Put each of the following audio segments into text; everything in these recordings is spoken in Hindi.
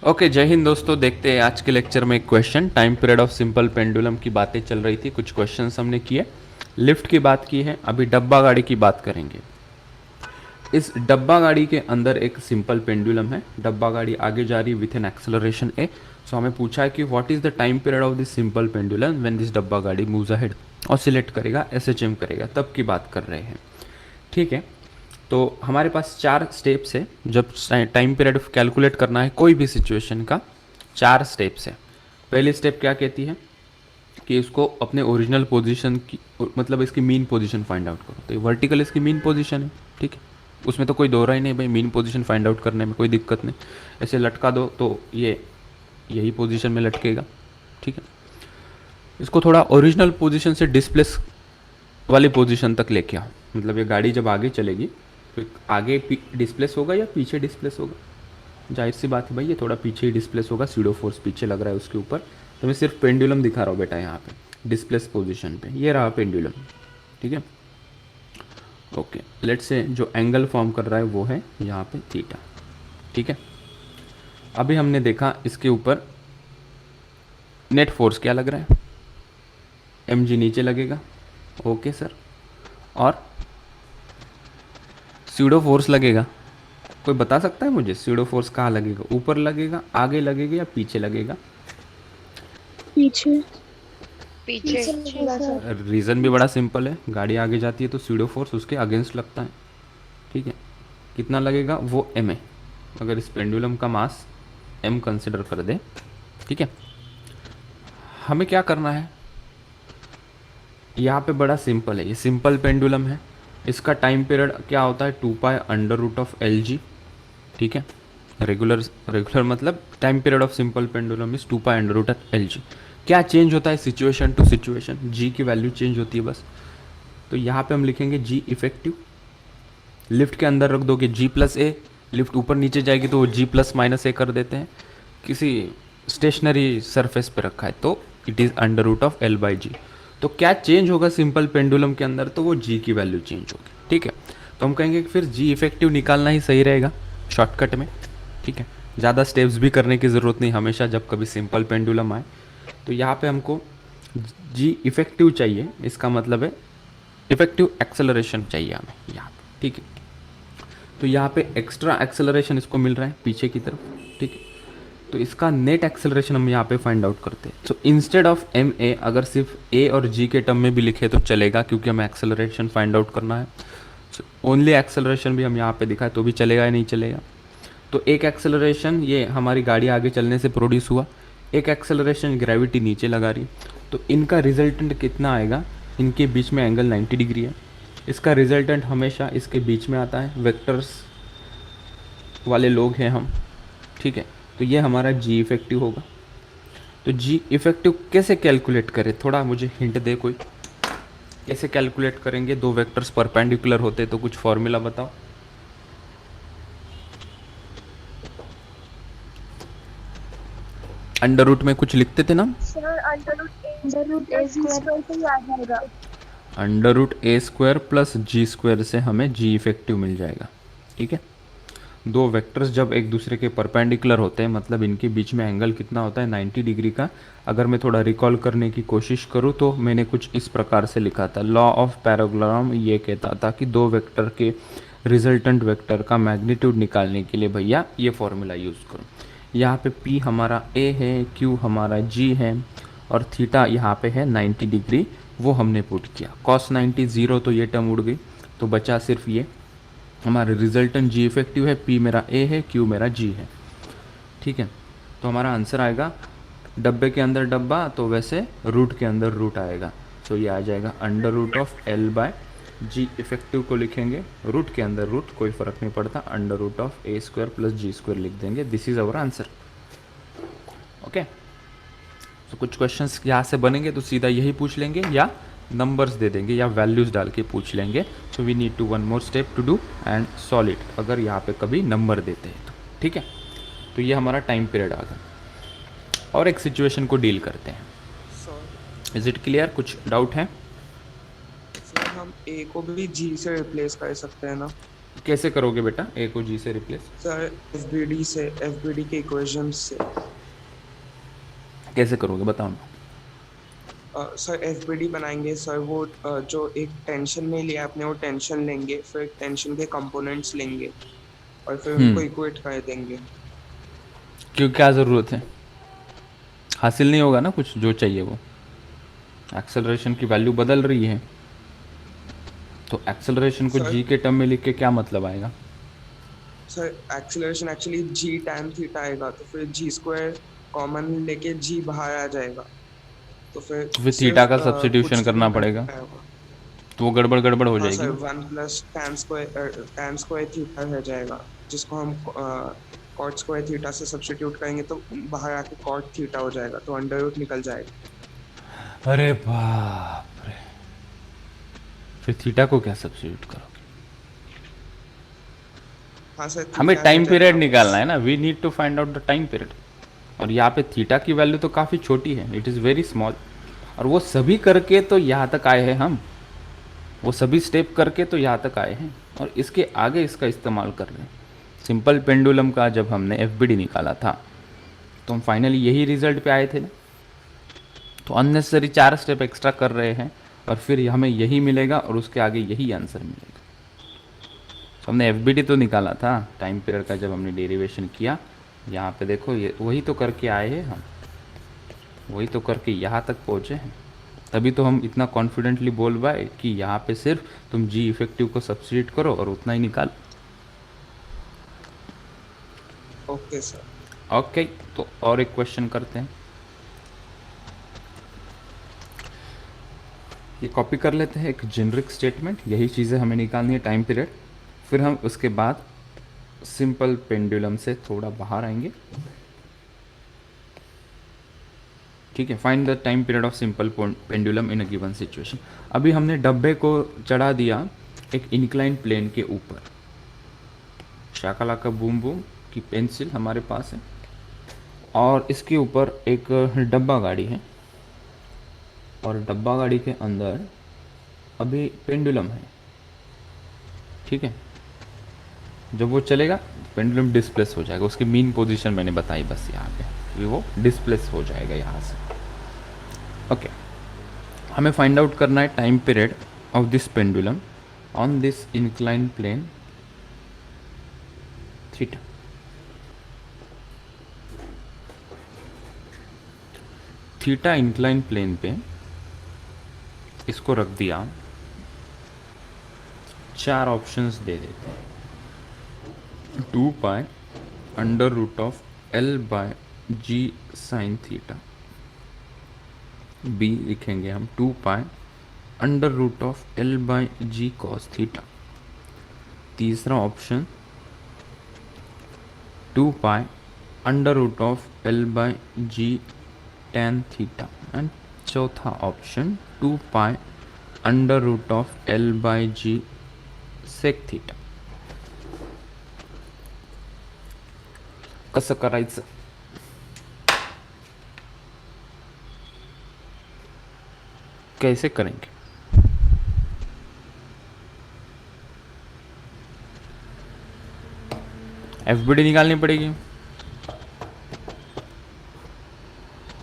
ओके, जय हिंद दोस्तों। देखते हैं आज के लेक्चर में एक question. Time period of simple pendulum की बातें चल रही थी, कुछ क्वेश्चंस हमने किए। लिफ्ट की बात की है, अभी डब्बा गाड़ी की बात करेंगे। इस डब्बा गाड़ी के अंदर एक सिंपल पेंडुलम है। डब्बा गाड़ी आगे जा रही विथ एन एक्सेलरेशन ए। सो हमें पूछा है कि what is the time period of this simple pendulum when this डब्बा गाड़ी मूव्स अहेड। ऑसिलेट करेगा, एसएचएम करेगा, तब की बात कर रहे हैं। ठीक है, तो हमारे पास 4 स्टेप्स है जब टाइम पीरियड कैलकुलेट करना है कोई भी सिचुएशन का। 4 स्टेप्स है। पहली स्टेप क्या कहती है कि इसको अपने ओरिजिनल पोजीशन की, मतलब इसकी मीन पोजीशन फाइंड आउट करो। तो ये वर्टिकल इसकी मीन पोजीशन है। ठीक है, उसमें तो कोई दो राय नहीं भाई, मीन पोजीशन फाइंड आउट करने में कोई दिक्कत नहीं। ऐसे लटका दो तो ये यही पोजीशन में लटकेगा। ठीक है, इसको थोड़ा ओरिजिनल पोजीशन से डिस्प्लेस वाली पोजीशन तक लेके आओ। मतलब ये गाड़ी जब आगे चलेगी तो आगे डिस्प्लेस होगा या पीछे डिस्प्लेस होगा? जाहिर सी बात है भाई, ये थोड़ा पीछे ही डिस्प्लेस होगा। सीडो फोर्स पीछे लग रहा है उसके ऊपर। तो मैं सिर्फ पेंडुलम दिखा रहा हूँ बेटा यहाँ पे डिस्प्लेस पोजीशन पे। ये रहा पेंडुलम। ठीक है, ओके। लेट्स से जो एंगल फॉर्म कर रहा है वो है यहाँ पे थीटा। ठीक है, अभी हमने देखा इसके ऊपर नेट फोर्स क्या लग रहा है, एम जी नीचे लगेगा। ओके सर, और सीडो फोर्स लगेगा। कोई बता सकता है मुझे सीडो फोर्स कहाँ लगेगा? ऊपर लगेगा, आगे लगेगा या पीछे लगेगा? पीछे। पीछे। लगेगा सर। रीज़न भी बड़ा सिंपल है, गाड़ी आगे जाती है तो सीडो फोर्स उसके अगेंस्ट लगता है। ठीक है, कितना लगेगा वो एम है। अगर इस पेंडुलम का मास एम कंसिडर कर दे। ठीक है, हमें क्या करना है यहाँ पे? बड़ा सिंपल है, ये सिंपल पेंडुलम है। इसका टाइम पीरियड क्या होता है? 2 pi under root of L G. ठीक है, रेगुलर मतलब time period of simple pendulum is 2 pi under root of L G. क्या चेंज होता है सिचुएशन टू सिचुएशन? जी की वैल्यू चेंज होती है बस। तो यहाँ पे हम लिखेंगे जी इफेक्टिव। लिफ्ट के अंदर रख दोगे जी प्लस ए, लिफ्ट ऊपर नीचे जाएगी तो वो जी प्लस माइनस ए कर देते हैं। किसी स्टेशनरी सरफेस पे रखा है तो it is under root of L by G. तो क्या चेंज होगा सिंपल पेंडुलम के अंदर? तो वो जी की वैल्यू चेंज होगी। ठीक है, तो हम कहेंगे कि फिर जी इफेक्टिव निकालना ही सही रहेगा शॉर्टकट में। ठीक है, ज़्यादा स्टेप्स भी करने की ज़रूरत नहीं हमेशा जब कभी सिंपल पेंडुलम आए। तो यहाँ पे हमको जी इफेक्टिव चाहिए, इसका मतलब है इफेक्टिव एक्सेलरेशन चाहिए हमें यहाँ पे। ठीक है, तो यहाँ पे एक्स्ट्रा एक्सेलरेशन इसको मिल रहा है पीछे की तरफ। ठीक है, तो इसका नेट एक्सेलरेशन हम यहाँ पे फाइंड आउट करते हैं। So instead of M A, अगर सिर्फ ए और जी के टर्म में भी लिखे तो चलेगा, क्योंकि हमें एक्सेलरेशन फाइंड आउट करना है। सो ओनली एक्सेलरेशन भी हम यहाँ पे दिखाए तो भी चलेगा या नहीं चलेगा? तो एक एक्सेलरेशन ये हमारी गाड़ी आगे चलने से प्रोड्यूस हुआ, एक एक्सेलरेशन ग्रेविटी नीचे लगा रही। तो इनका रिजल्टेंट कितना आएगा? इनके बीच में एंगल 90 डिग्री है। इसका रिजल्टेंट हमेशा इसके बीच में आता है। वेक्टर्स वाले लोग हैं हम। ठीक है, तो ये हमारा जी इफेक्टिव होगा। तो जी इफेक्टिव कैसे कैलकुलेट करें? थोड़ा मुझे हिंट दे कोई, कैसे कैलकुलेट करेंगे? दो वेक्टर्स परपेंडिकुलर होते तो कुछ फॉर्मूला बताओ। अंडर रूट में कुछ लिखते थे ना? सर अंडर रूट ए स्क्वायर से ही आ जाएगा। अंडर रूट ए स्क्वायर प्लस जी स्क्वायर से हमें जी इफेक्टिव मिल जाएगा। ठीक है, दो वेक्टर्स जब एक दूसरे के परपेंडिकुलर होते हैं मतलब इनके बीच में एंगल कितना होता है? 90 डिग्री का। अगर मैं थोड़ा रिकॉल करने की कोशिश करूँ तो मैंने कुछ इस प्रकार से लिखा था। लॉ ऑफ पैराग्राम ये कहता था कि दो वेक्टर के रिजल्टेंट वेक्टर का मैग्नीट्यूड निकालने के लिए भैया ये फॉर्मूला यूज़ करो। यहाँ पे P हमारा A है, Q हमारा G है, और थीटा यहाँ पे है 90 डिग्री, वो हमने पुट किया। cos 90 0, तो ये टर्म उड़ गई, तो बचा सिर्फ ये। हमारा रिजल्टेंट जी इफेक्टिव है, P मेरा A है, Q मेरा G है। ठीक है, तो हमारा आंसर आएगा डब्बे के अंदर डब्बा तो वैसे रूट के अंदर रूट आएगा। तो ये आ जाएगा under root of L by G effective को लिखेंगे रूट के अंदर रूट, कोई फ़र्क नहीं पड़ता। Under root of A square plus G square लिख देंगे। This is our answer. Okay, तो कुछ क्वेश्चंस यहाँ से बनेंगे तो सीधा यही पूछ लेंगे या नंबर्स दे देंगे या वैल्यूज़ डाल के पूछ लेंगे। So we need to one more step to do and solve it, अगर यहाँ पे कभी नंबर देते हैं तो। ठीक है, तो ये हमारा टाइम पीरियड आ गया। और एक सिचुएशन को डील करते हैं। Is it clear? कुछ डाउट है? सर हम ए को भी जी से रिप्लेस कर सकते हैं ना? कैसे करोगे बेटा ए को जी से रिप्लेस? सर एफबीडी के इक्वेशंस से। कैसे करोगे बताओ ना। सर एफबीडी बनाएंगे सर, वो जो एक टेंशन में लिया आपने वो टेंशन लेंगे, फिर टेंशन के कंपोनेंट्स लेंगे और फिर उनको इक्वेट कर देंगे। क्यों, क्या ज़रूरत है? हासिल नहीं होगा ना कुछ जो चाहिए वो। एक्सेलरेशन की वैल्यू बदल रही है, तो एक्सेलरेशन को सर जी के टर्म में लिख के क्या मतलब आएगा? सर एक्सेलरेशन एक्चुअली जी टैन थीटा आएगा, तो फिर जी स्क्वायर कॉमन लेके जी बाहर आ जाएगा, तो फिर तो फिर थीटा सिर्फ का सब्स्टिट्यूशन कुछ करना थीटा पड़ेगा, आएगा। तो वो गड़बड़ गड़बड़ हो हाँ जाएगी सर, ना। 1 प्लस टैन स्क्वायर थीटा रह जाएगा, जिसको हम कॉट स्क्वायर थीटा से सब्स्टिट्यूट करेंगे तो बाहर आके कॉट थीटा हो जाएगा, तो अंडर रूट निकल जाएगा। अरे बाप रे, फिर थीटा को क्या सब्स्टिट्यूट करोगे? हाँ सर, हमें थीटा टाइम रह पीरियड जाएगा निकालना है बस। ना, we need to find out the time period. और यहाँ पे थीटा की वैल्यू तो काफ़ी छोटी है, इट इज़ वेरी स्मॉल। और वो सभी करके तो यहाँ तक आए हैं हम, वो सभी स्टेप करके तो यहाँ तक आए हैं, और इसके आगे इसका इस्तेमाल कर रहे हैं। सिंपल पेंडुलम का जब हमने एफबीडी निकाला था तो हम फाइनली यही रिजल्ट पे आए थे ना। तो अननेसेसरी 4 स्टेप एक्स्ट्रा कर रहे हैं और फिर हमें यही मिलेगा और उसके आगे यही आंसर मिलेगा। तो हमने एफबीडी तो निकाला था टाइम पीरियड का, जब हमने डेरिवेशन किया। यहाँ पे देखो, ये वही तो करके आए हैं हम, वही तो करके यहाँ तक पहुँचे हैं। तभी तो हम इतना कॉन्फिडेंटली बोल पाए कि यहाँ पे सिर्फ तुम जी इफेक्टिव को सब्स्टिट्यूट करो और उतना ही निकाल। Okay sir. ओके, तो और एक क्वेश्चन करते हैं, ये कॉपी कर लेते हैं, एक जेनरिक स्टेटमेंट, यही चीज़ें हमें निकालनी है टाइम पीरियड। फिर हम उसके बाद सिंपल पेंडुलम से थोड़ा बाहर आएंगे। ठीक है, find the time period of simple pendulum in a given situation. अभी हमने डब्बे को चढ़ा दिया एक इंक्लाइन प्लेन के ऊपर। शाकाला का बूम बूम की पेंसिल हमारे पास है और इसके ऊपर एक डब्बा गाड़ी है, और डब्बा गाड़ी के अंदर अभी पेंडुलम है। ठीक है, जब वो चलेगा पेंडुलम डिस्प्लेस हो जाएगा, उसकी मीन पोजीशन मैंने बताई बस यहाँ पे, कि वो डिस्प्लेस हो जाएगा यहाँ से। ओके, हमें फाइंड आउट करना है time period of this pendulum on this incline plane theta. Theta incline plane पे इसको रख दिया, 4 ऑप्शंस दे देते हैं। 2 pi under root of L by G sine theta, B लिखेंगे हम 2 pi under root of L by G cos theta. तीसरा option 2 pi under root of L by G tan theta, and चौथा option 2 pi under root of L by G sec theta. कसं करायचं? कैसे करेंगे? एफबीडी निकालनी पड़ेगी,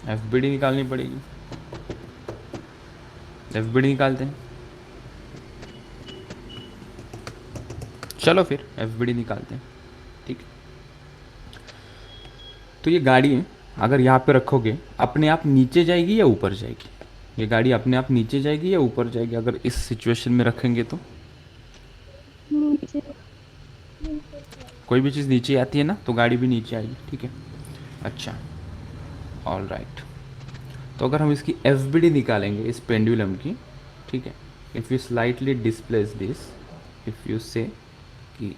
एफबीडी निकालनी पड़ेगी। एफबीडी निकालते हैं, चलो फिर एफबीडी निकालते हैं। ठीक है, तो ये गाड़ी अगर यहाँ पे रखोगे अपने आप नीचे जाएगी या ऊपर जाएगी? ये गाड़ी अपने आप नीचे जाएगी या ऊपर जाएगी अगर इस सिचुएशन में रखेंगे तो? नीचे। कोई भी चीज़ नीचे आती है ना तो गाड़ी भी नीचे आएगी। ठीक है, अच्छा, ऑल राइट। तो अगर हम इसकी एफबीडी निकालेंगे इस पेंडुलम की, ठीक है, if you slightly displace this, if you से कि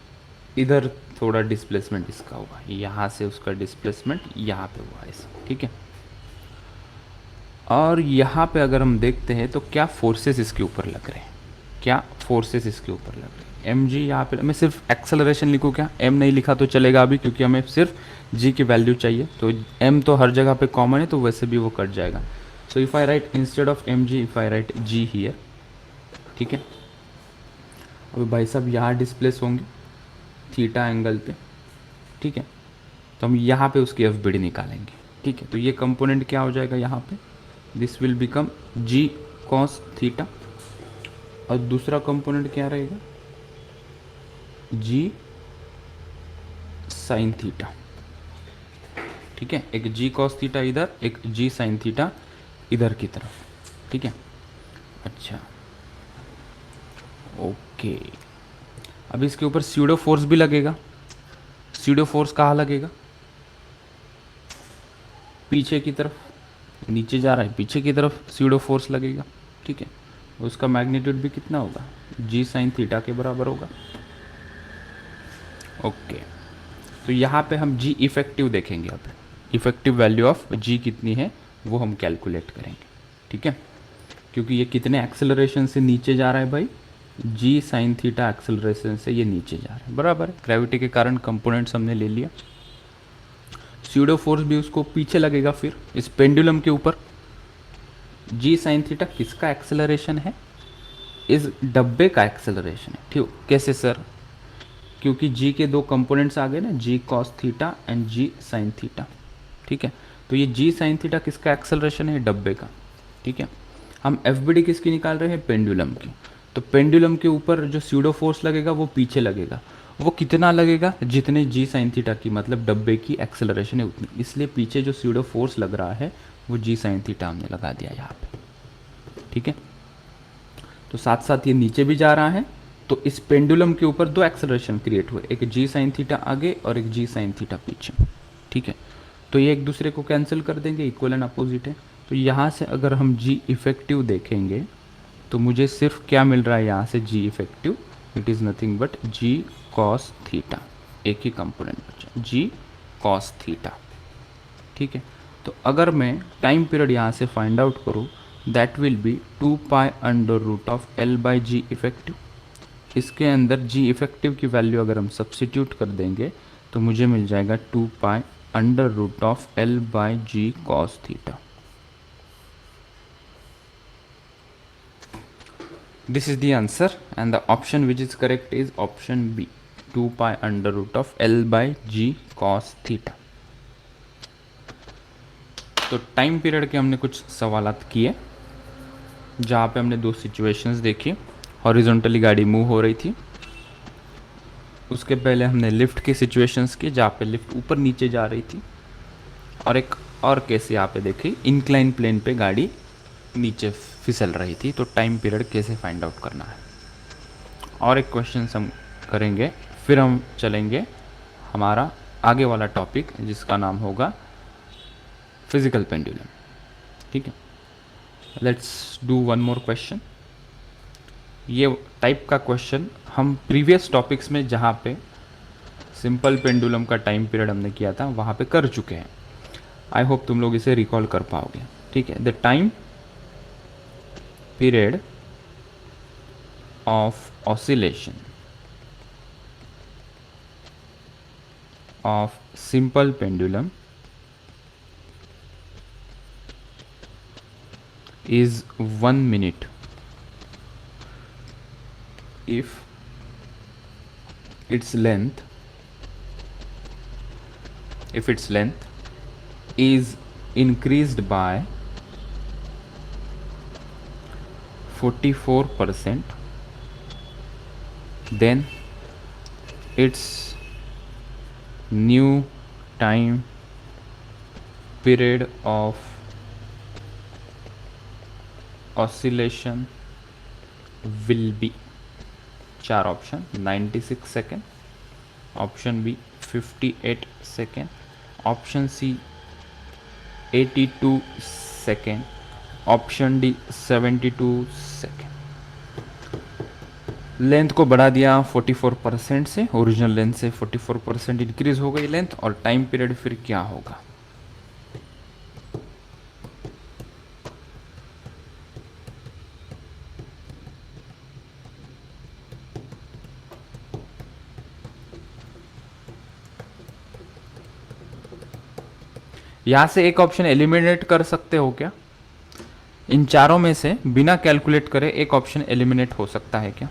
इधर थोड़ा डिस्प्लेसमेंट इसका हुआ, यहाँ से उसका डिस्प्लेसमेंट यहाँ पे हुआ इसका। ठीक है, और यहाँ पे अगर हम देखते हैं तो क्या फोर्सेस इसके ऊपर लग रहे हैं, क्या फोर्सेस इसके ऊपर लग रहे हैं। एम जी, यहाँ पे मैं सिर्फ एक्सेलरेशन लिखूँ क्या? एम नहीं लिखा तो चलेगा अभी, क्योंकि हमें सिर्फ जी की वैल्यू चाहिए, तो एम तो हर जगह पे कॉमन है तो वैसे भी वो कट जाएगा। So if I write instead of M G, if I write G here. ठीक है, अभी भाई साहब यहाँ डिस्प्लेस होंगे थीटा एंगल पे, ठीक है। तो हम यहाँ पे उसकी एफ बी डी निकालेंगे, ठीक है। तो ये कंपोनेंट क्या हो जाएगा यहाँ पे, this will become G cos theta, और दूसरा कंपोनेंट क्या रहेगा, जी साइन थीटा, ठीक है। एक जी कॉस थीटा इधर, एक जी साइन थीटा इधर की तरफ, ठीक है। अच्छा ओके, अब इसके ऊपर स्यूडो फोर्स भी लगेगा। स्यूडो फोर्स कहाँ लगेगा, पीछे की तरफ, नीचे जा रहा है पीछे की तरफ स्यूडो फोर्स लगेगा, ठीक है। उसका मैग्नीट्यूड भी कितना होगा, जी साइन थीटा के बराबर होगा। ओके, तो यहाँ पे हम जी इफेक्टिव देखेंगे। अब इफेक्टिव वैल्यू ऑफ जी कितनी है वो हम कैलकुलेट करेंगे, ठीक है। क्योंकि ये कितने एक्सेलरेशन से नीचे जा रहा है भाई, जी साइन थीटा एक्सेलरेशन से ये नीचे जा रहा है, बराबर है। ग्रेविटी के कारण कंपोनेंट्स हमने ले लिया। स्यूडो फोर्स भी उसको पीछे लगेगा फिर इस पेंडुलम के ऊपर। जी साइन थीटा किसका एक्सेलरेशन है, इस डब्बे का एक्सेलरेशन है, ठीक। कैसे सर, क्योंकि जी के दो कंपोनेंट्स आ गए ना, G cos theta and G sine theta, ठीक है। तो ये जी साइन थीटा किसका एक्सेलरेशन है, डब्बे का, ठीक है। हम एफ बी डी किसकी निकाल रहे हैं, पेंडुलम की। तो पेंडुलम के ऊपर जो स्यूडो फोर्स लगेगा वो पीछे लगेगा, वो कितना लगेगा, जितने जी साइन थीटा की मतलब डब्बे की एक्सेलरेशन है उतनी, इसलिए पीछे जो स्यूडो फोर्स लग रहा है वो जी साइन थीटा हमने लगा दिया यहाँ पे, ठीक है। तो साथ साथ ये नीचे भी जा रहा है, तो इस पेंडुलम के ऊपर दो एक्सेलरेशन क्रिएट हुए, एक जी साइन थीटा आगे और एक जी साइन थीटा पीछे, ठीक है। तो ये एक दूसरे को कैंसिल कर देंगे, इक्वल एंड अपोजिट है। तो यहाँ से अगर हम जी इफेक्टिव देखेंगे तो मुझे सिर्फ क्या मिल रहा है यहाँ से, G effective, it is nothing but G cos theta, एक ही कंपोनेंट बचा, जी कॉस थीटा, ठीक है। तो अगर मैं टाइम पीरियड यहाँ से फाइंड आउट करूँ, that will be 2 pi under root of L by G effective. इसके अंदर जी इफेक्टिव की वैल्यू अगर हम सब्सिट्यूट कर देंगे तो मुझे मिल जाएगा 2 pi under root of L by G cos theta. This is the answer and the option which is correct is option B, 2 pi under root of L by G cos theta। तो टाइम पीरियड के हमने कुछ सवालात किए जहाँ पे हमने दो सिचुएशंस देखी। हॉरिजॉन्टली गाड़ी मूव हो रही थी, उसके पहले हमने लिफ्ट की सिचुएशंस की जहाँ पे लिफ्ट ऊपर नीचे जा रही थी, और एक और केस यहाँ पे देखी, इंक्लाइन प्लेन पे गाड़ी नीचे फिसल रही थी। तो टाइम पीरियड कैसे फाइंड आउट करना है, और एक क्वेश्चन हम करेंगे, फिर हम चलेंगे हमारा आगे वाला टॉपिक जिसका नाम होगा फिजिकल पेंडुलम, ठीक है। Let's do one more question. ये टाइप का क्वेश्चन हम प्रीवियस टॉपिक्स में जहाँ पे सिंपल पेंडुलम का टाइम पीरियड हमने किया था वहाँ पे कर चुके हैं। आई होप तुम लोग इसे रिकॉल कर पाओगे, ठीक है। The time period of oscillation of simple pendulum is 1 minute if its length is increased by 44%, then its new time period of oscillation will be, चार option, 96 second, option B 58 second, option C 82 second, option D 72 second. Length को बढ़ा दिया 44% से, ओरिजिनल लेंथ से 44% इंक्रीज हो गई लेंथ, और टाइम पीरियड फिर क्या होगा। यहां से एक ऑप्शन एलिमिनेट कर सकते हो क्या, इन चारों में से बिना कैलकुलेट करे एक ऑप्शन एलिमिनेट हो सकता है क्या।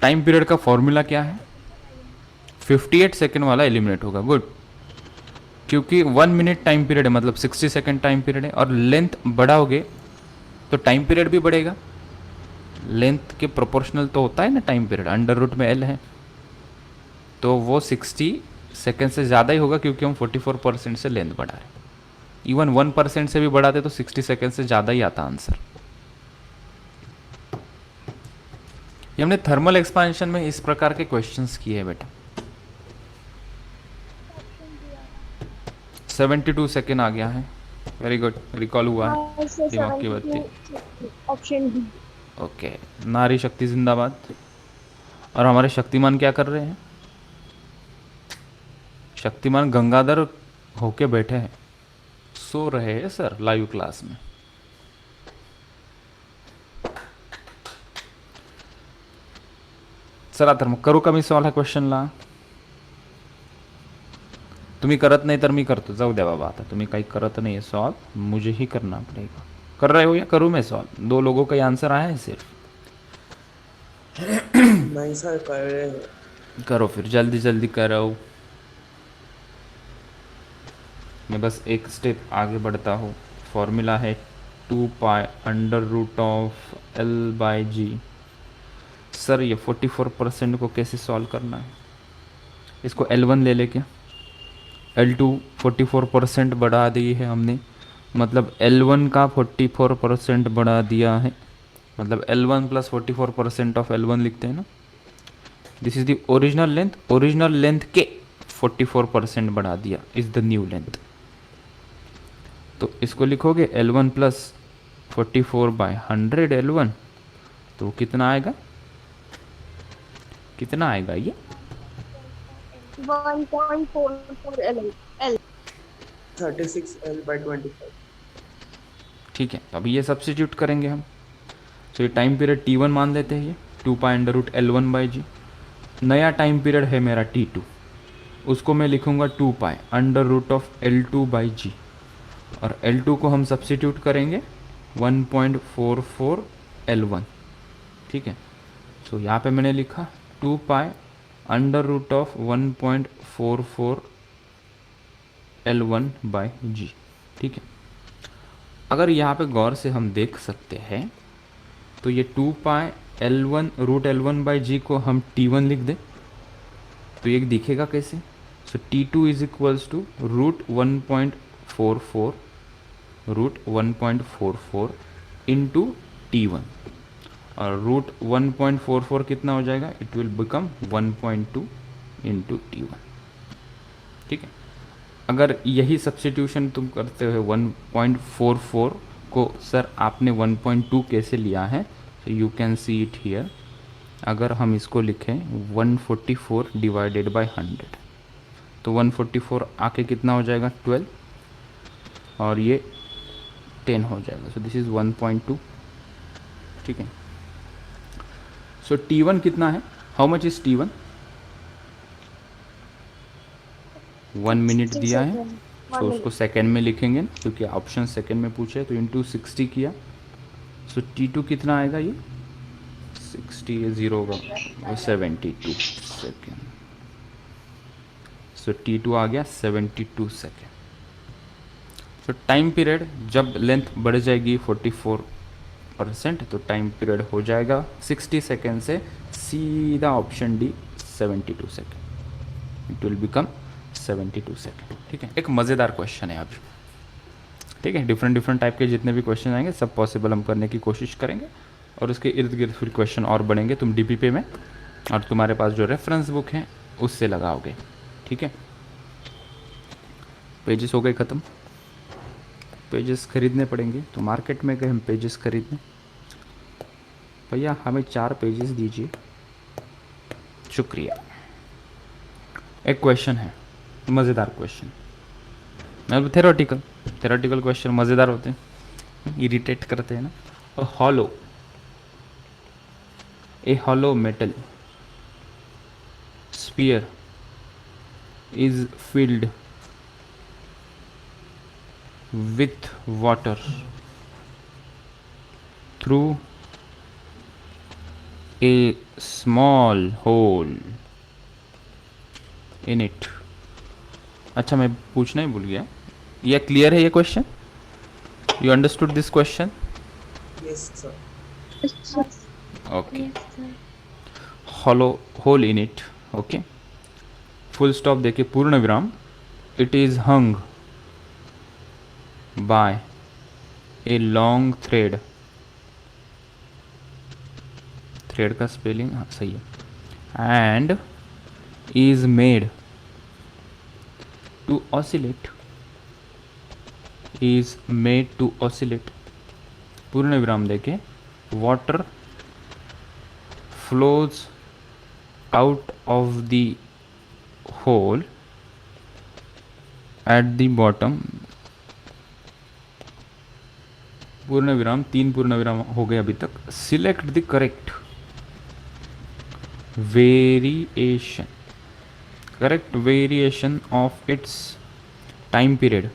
टाइम पीरियड का फॉर्मूला क्या है? 58 सेकेंड वाला एलिमिनेट होगा। गुड, क्योंकि 1 मिनट टाइम पीरियड है मतलब 60 सेकेंड टाइम पीरियड है, और लेंथ बढ़ाओगे तो टाइम पीरियड भी बढ़ेगा। लेंथ के प्रोपोर्शनल तो होता है ना टाइम पीरियड, अंडर रूट में एल है, तो वो 60 सेकेंड से ज़्यादा ही होगा, क्योंकि हम 44% से लेंथ बढ़ा रहे हैं। इवन 1% से भी बढ़ाते तो 60 सेकेंड से ज़्यादा ही आता आंसर। ये हमने थर्मल एक्सपांशन में इस प्रकार के क्वेश्चंस किए हैं बेटा। 72 सेकेंड आ गया है। वेरी गुड, रिकॉल हुआ है दिमाग की बत्ती। Option D. ओके, नारी शक्ति जिंदाबाद। और हमारे शक्तिमान क्या कर रहे हैं? शक्तिमान गंगाधर होके बैठे हैं, सो रहे हैं सर लाइव क्लास में। चला तर मग करू का मी सॉल्व हा क्वेश्चनला? तुम्ही करत नाही तर मी करतो, जाऊ द्या बाबा, आता तुम्ही काही करत नाही है सॉल्व, मुझे ही करना पड़ेगा। कर रहे हो या करूँ मैं सॉल्व? 2 लोगों का आंसर आया है सिर्फ। नहीं सर, कर रहे हैं। करो फिर, जल्दी जल्दी करो। मैं बस एक स्टेप आगे बढ़ता हूँ। फॉर्मूला है 2 pi under root of L by G. Sir ये 44% को कैसे सॉल्व करना है? इसको L1 ले लेके L2 44% बढ़ा दी है हमने, मतलब L1 का 44% बढ़ा दिया है, मतलब L1 प्लस 44% ऑफ L1 लिखते हैं ना। This is the original length, original length के 44% बढ़ा दिया इज द न्यू लेंथ। तो इसको लिखोगे L1 प्लस 44/100 L1, तो कितना आएगा? कितना आएगा ये? 1.44 L। 36L/25। ठीक है, अभी ये सब्स्टिट्यूट करेंगे हम। तो ये टाइम पीरियड T1 मान लेते हैं, ये 2 पाई अंडर रूट L1/G। नया टाइम पीरियड है मेरा T2, उसको मैं लिखूंगा 2 pi under root of L2/G, और L2 को हम सब्स्टिट्यूट करेंगे 1.44 L1। ठीक है, तो यहाँ पे मैंने लिखा 2 pi under root of 1.44 L1/G। ठीक है, अगर यहाँ पे गौर से हम देख सकते हैं तो ये 2 पाई L1 रूट L1/G को हम T1 लिख दें तो ये दिखेगा कैसे? So T2 is equals to root 1.44 into T1, और रूट 1.44 कितना हो जाएगा? It will become 1.2 into T1। ठीक है, अगर यही सब्स्टिट्यूशन तुम करते हो 1.44 को, सर आपने 1.2 कैसे लिया है? तो you can see it here. अगर हम इसको लिखें 144 डिवाइडेड बाय 100, तो 144 आके कितना हो जाएगा? 12, और ये 10 हो जाएगा। So this is 1.2। ठीक है, सो T1 कितना है? How much is T1? 1 minute दिया है, सो उसको सेकेंड में लिखेंगे ना, क्योंकि ऑप्शन सेकेंड में पूछे, तो इंटू 60 किया। सो T2 कितना आएगा? ये 60 ये 0 होगा, 72 सेकेंड। सो T2 आ गया 72 सेकेंड। सो टाइम पीरियड जब लेंथ बढ़ जाएगी 44%, तो टाइम पीरियड हो जाएगा 60 सेकेंड से सीधा option D 72 second. It will become 72 second. ठीक है, एक मज़ेदार क्वेश्चन है अभी। ठीक है, डिफरेंट टाइप के जितने भी क्वेश्चन आएंगे सब पॉसिबल हम करने की कोशिश करेंगे, और उसके इर्द गिर्द फिर क्वेश्चन और बढ़ेंगे। तुम DPP में और तुम्हारे पास जो रेफरेंस बुक है उससे लगाओगे। ठीक है, पेजेस हो गए ख़त्म, पेजेस खरीदने पड़ेंगे, तो मार्केट में गए हम पेजेस खरीदने। भैया हमें 4 पेजेस दीजिए, शुक्रिया। एक क्वेश्चन है, मज़ेदार क्वेश्चन, मतलब थेरोटिकल क्वेश्चन मज़ेदार होते हैं, इरिटेट करते हैं ना। A hollow metal sphere is filled with water through a small hole in it. अच्छा, मैं पूछना ही भूल गया, ये क्लियर है ये question? You understood this question? Yes sir. Okay, hollow hole in it, okay, full stop देके पूर्ण विराम, it is hung by a long thread, thread का स्पेलिंग हाँ सही है, and is made to oscillate, is made to oscillate, पूर्ण विराम देके water flows out of the hole at the bottom, पूर्ण विराम, 3 पूर्ण विराम हो गए अभी तक। Select the correct variation, correct variation of its time period.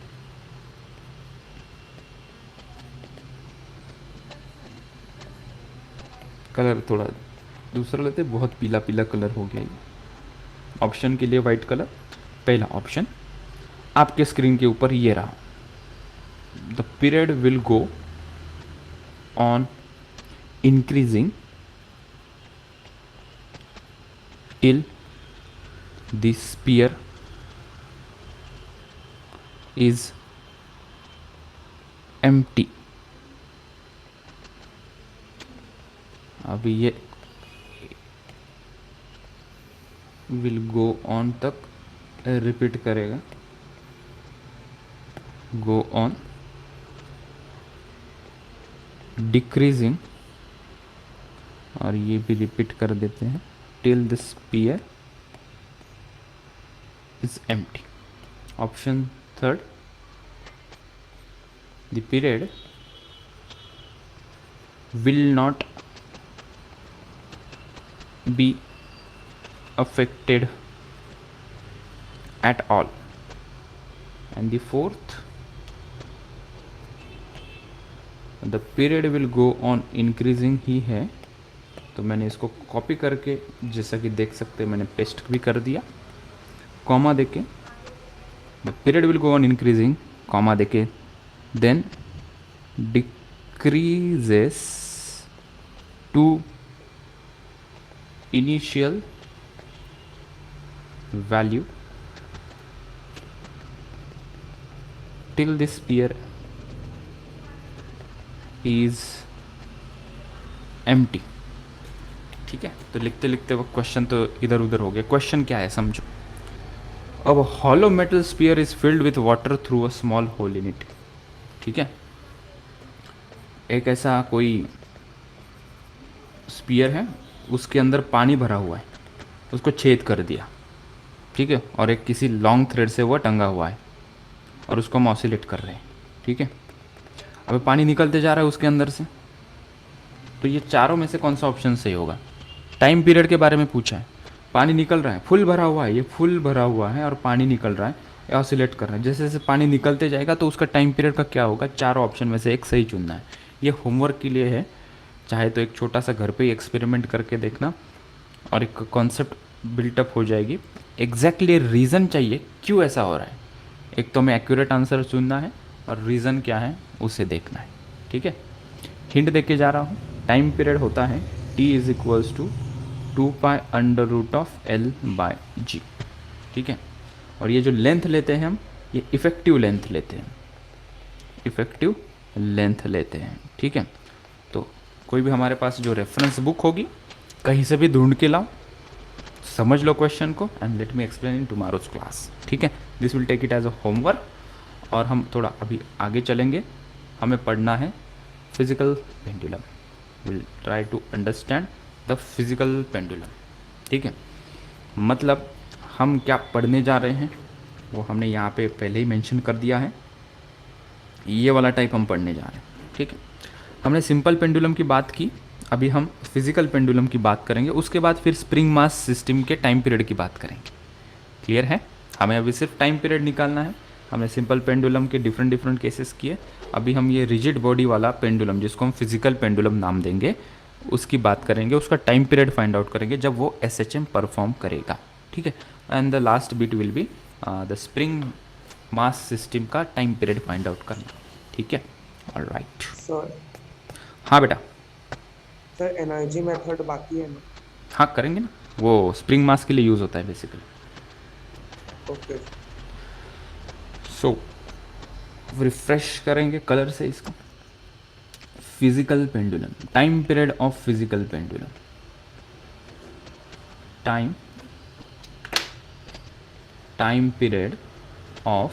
Colour थोड़ा दूसरा लेते, बहुत पीला पीला कलर हो गया ये। ऑप्शन के लिए वाइट कलर, पहला ऑप्शन आपके स्क्रीन के ऊपर ये रहा, the period will go on increasing till the sphere is empty. अभी ये विल गो ऑन तक रिपीट करेगा, गो ऑन डिक्रीजिंग, और ये भी रिपीट कर देते हैं, till the sphere is empty. Option third, the period will not be affected at all, and the fourth, the period will go on increasing ही है, तो मैंने इसको कॉपी करके जैसा कि देख सकते हैं मैंने पेस्ट भी कर दिया, कॉमा देके the period will go on increasing, comma देके then decreases to initial value till the sphere is empty। ठीक है, तो लिखते लिखते वो क्वेश्चन तो इधर उधर हो गया। क्वेश्चन क्या है समझो, अब hollow metal sphere is filled with water through a small hole in it. ठीक है, एक ऐसा कोई स्पीयर है, उसके अंदर पानी भरा हुआ है, उसको छेद कर दिया, ठीक है, और एक किसी लॉन्ग थ्रेड से वो टंगा हुआ है और उसको हम ऑसिलेट कर रहे हैं। ठीक है, अब पानी निकलते जा रहा है उसके अंदर से, तो ये चारों में से कौन सा ऑप्शन सही होगा? टाइम पीरियड के बारे में पूछा है, पानी निकल रहा है, फुल भरा हुआ है, ये फुल भरा हुआ है और पानी निकल रहा है, ये ऑसिलेट कर रहा है, जैसे जैसे पानी निकलते जाएगा तो उसका टाइम पीरियड का क्या होगा? चारों ऑप्शन में से एक सही चुनना है। ये होमवर्क के लिए है, चाहे तो एक छोटा सा घर पे ही एक्सपेरिमेंट करके देखना और एक कॉन्सेप्ट बिल्टअप हो जाएगी। एग्जैक्टली रीज़न चाहिए क्यों ऐसा हो रहा है, एक तो हमें एक्यूरेट आंसर चुनना है और रीज़न क्या है उसे देखना है। ठीक है, हिंट दे के जा रहा हूँ, टाइम पीरियड होता है t is equals to 2π√L/g। ठीक है, और ये जो लेंथ लेते हैं हम, ये इफ़ेक्टिव लेंथ लेते हैं, इफ़ेक्टिव लेंथ लेते हैं। ठीक है, तो कोई भी हमारे पास जो रेफरेंस बुक होगी कहीं से भी ढूंढ के लाओ, समझ लो क्वेश्चन को, and let me explain in tomorrow's class. ठीक है, this will take it as a homework, और हम थोड़ा अभी आगे चलेंगे। हमें पढ़ना है physical pendulum, will try to understand the physical pendulum. ठीक है, मतलब हम क्या पढ़ने जा रहे हैं वो हमने यहाँ पे पहले ही मेंशन कर दिया है, ये वाला टाइप हम पढ़ने जा रहे हैं। ठीक है, हमने सिंपल पेंडुलम की बात की, अभी हम फिजिकल पेंडुलम की बात करेंगे, उसके बाद फिर स्प्रिंग मास सिस्टम के टाइम पीरियड की बात करेंगे। क्लियर है? हमें अभी सिर्फ टाइम पीरियड निकालना है। हमने सिंपल पेंडुलम के डिफरेंट केसेस किए, अभी हम ये रिजिड बॉडी वाला पेंडुलम जिसको हम फिजिकल पेंडुलम नाम देंगे उसकी बात करेंगे, उसका टाइम पीरियड फाइंड आउट करेंगे जब वो SHM परफॉर्म करेगा, ठीक है। And the last bit will be the spring mass system का टाइम पीरियड फाइंड आउट करना, ठीक है। ऑलराइट, सर हाँ बेटा, सर एनर्जी मेथड बाकी है ना? हाँ करेंगे ना, वो स्प्रिंग मास के लिए यूज़ होता है बेसिकली। ओके सो रिफ्रेश करेंगे कलर से इसको। Physical pendulum, time period of physical pendulum, time period of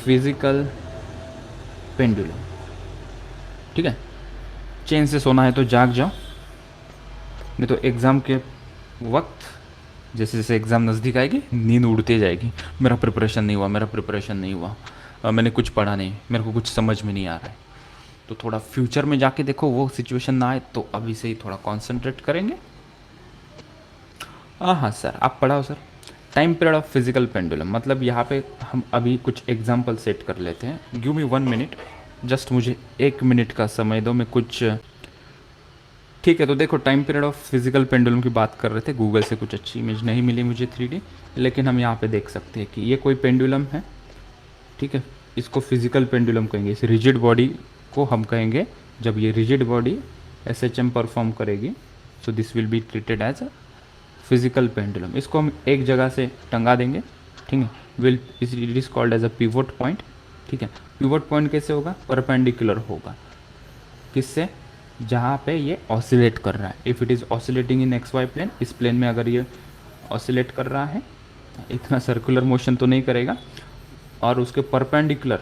physical pendulum, ठीक है। चैन से सोना है तो जाग जाओ, नहीं तो एग्ज़ाम के वक्त जैसे जैसे एग्ज़ाम नज़दीक आएगी नींद उड़ती जाएगी, मेरा प्रिपरेशन नहीं हुआ, मेरा प्रिपरेशन नहीं हुआ, मैंने कुछ पढ़ा नहीं, मेरे को कुछ समझ में नहीं आ रहा है। तो थोड़ा फ्यूचर में जाके देखो वो सिचुएशन ना आए, तो अभी से ही थोड़ा कॉन्सेंट्रेट करेंगे। हाँ सर, आप पढ़ाओ sir. Time period of physical pendulum मतलब यहाँ पे हम अभी कुछ एग्जांपल सेट कर लेते हैं। गिव मी 1 मिनट, जस्ट मुझे 1 मिनट का समय दो, मैं कुछ, ठीक है। तो देखो time period of physical pendulum की बात कर रहे थे, गूगल से कुछ अच्छी इमेज नहीं मिली मुझे 3D, लेकिन हम यहाँ पे देख सकते हैं कि ये कोई पेंडुलम है, ठीक है। इसको फिजिकल पेंडुलम कहेंगे, इस रिजिड बॉडी को हम कहेंगे, जब ये रिजिड बॉडी SHM परफॉर्म करेगी, so this will be treated as a physical pendulum. इसको हम एक जगह से टंगा देंगे, ठीक है। Will it is called as a pivot point, ठीक है। पिवोट पॉइंट कैसे होगा? परपेंडिकुलर होगा, किससे? जहाँ पे ये ऑसिलेट कर रहा है। If it is oscillating in XY plane, इस प्लेन में अगर ये ऑसिलेट कर रहा है, इतना सर्कुलर मोशन तो नहीं करेगा, और उसके परपेंडिकुलर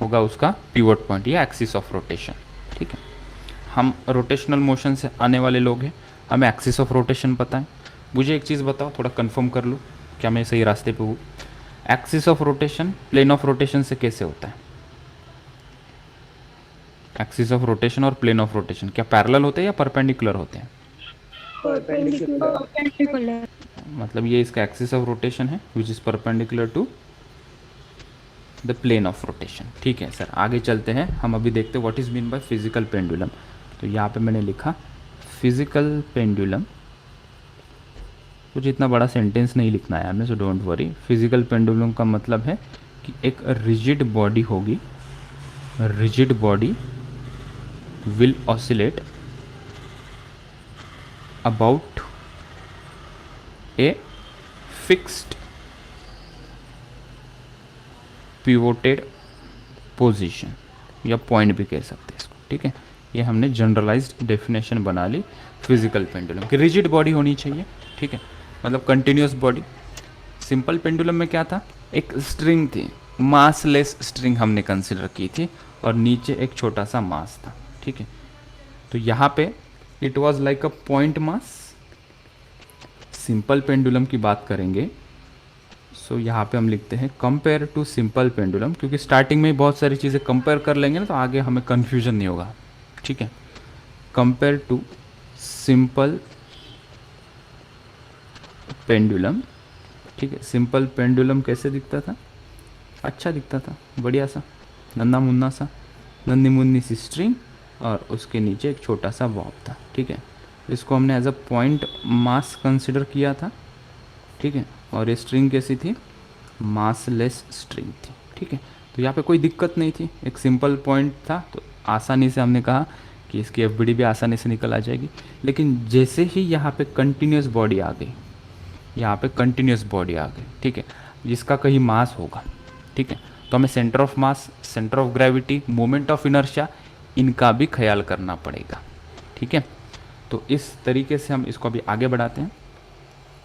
होगा उसका पिवोट पॉइंट या एक्सिस ऑफ रोटेशन, ठीक है। हम रोटेशनल मोशन से आने वाले लोग हैं, हमें एक्सिस ऑफ रोटेशन पता है। मुझे एक चीज़ बताओ, थोड़ा कंफर्म कर लूँ क्या मैं सही रास्ते पे हूँ। Axis of rotation plane of rotation से कैसे होता है? एक्सिस ऑफ रोटेशन और प्लेन ऑफ रोटेशन क्या पैरेलल होते हैं या परपेंडिकुलर होते हैं? परपेंडिकुलर। मतलब ये इसका एक्सिस ऑफ रोटेशन है which is perpendicular to the plane of rotation, ठीक है सर। आगे चलते हैं, हम अभी देखते हैं what is mean by physical pendulum. तो यहाँ पे मैंने लिखा फिजिकल पेंडुलम, कुछ इतना बड़ा सेंटेंस नहीं लिखना है हमें, so don't worry. Physical pendulum का मतलब है कि एक रिजिड बॉडी होगी, rigid body will oscillate about a fixed pivoted position या पॉइंट भी कह सकते हैं इसको, ठीक है। ये हमने जनरलाइज्ड डेफिनेशन बना ली फिजिकल पेंडुलम की। रिजिड बॉडी होनी चाहिए, ठीक है, मतलब कंटिन्यूस बॉडी। सिंपल पेंडुलम में क्या था? एक स्ट्रिंग थी, मासलेस स्ट्रिंग हमने कंसिडर की थी, और नीचे एक छोटा सा मास था, ठीक है। तो यहाँ पे it was like a point mass. Simple pendulum की बात करेंगे, सो यहाँ पे हम लिखते हैं कंपेयर टू सिंपल पेंडुलम, क्योंकि स्टार्टिंग में बहुत सारी चीज़ें कंपेयर कर लेंगे ना, तो आगे हमें कन्फ्यूजन नहीं होगा, ठीक है। कंपेयर टू सिंपल पेंडुलम, ठीक है। सिंपल पेंडुलम कैसे दिखता था? अच्छा दिखता था, बढ़िया सा, नन्ना मुन्ना सा, नन्नी मुन्नी सी स्ट्रिंग, और उसके नीचे एक छोटा सा बॉब था, ठीक है। इसको हमने as a point mass consider किया था, ठीक है। और ये स्ट्रिंग कैसी थी? मासलेस स्ट्रिंग थी, ठीक है। तो यहाँ पे कोई दिक्कत नहीं थी, एक सिंपल पॉइंट था, तो आसानी से हमने कहा कि इसकी FBD भी आसानी से निकल आ जाएगी। लेकिन जैसे ही यहाँ पे कंटिन्यूस बॉडी आ गई, यहाँ पे कंटिन्यूस बॉडी आ गई, ठीक है, जिसका कहीं मास होगा, ठीक है, तो हमें centre of mass, centre of gravity, moment of inertia, इनका भी ख्याल करना पड़ेगा, ठीक है। तो इस तरीके से हम इसको अभी आगे बढ़ाते हैं।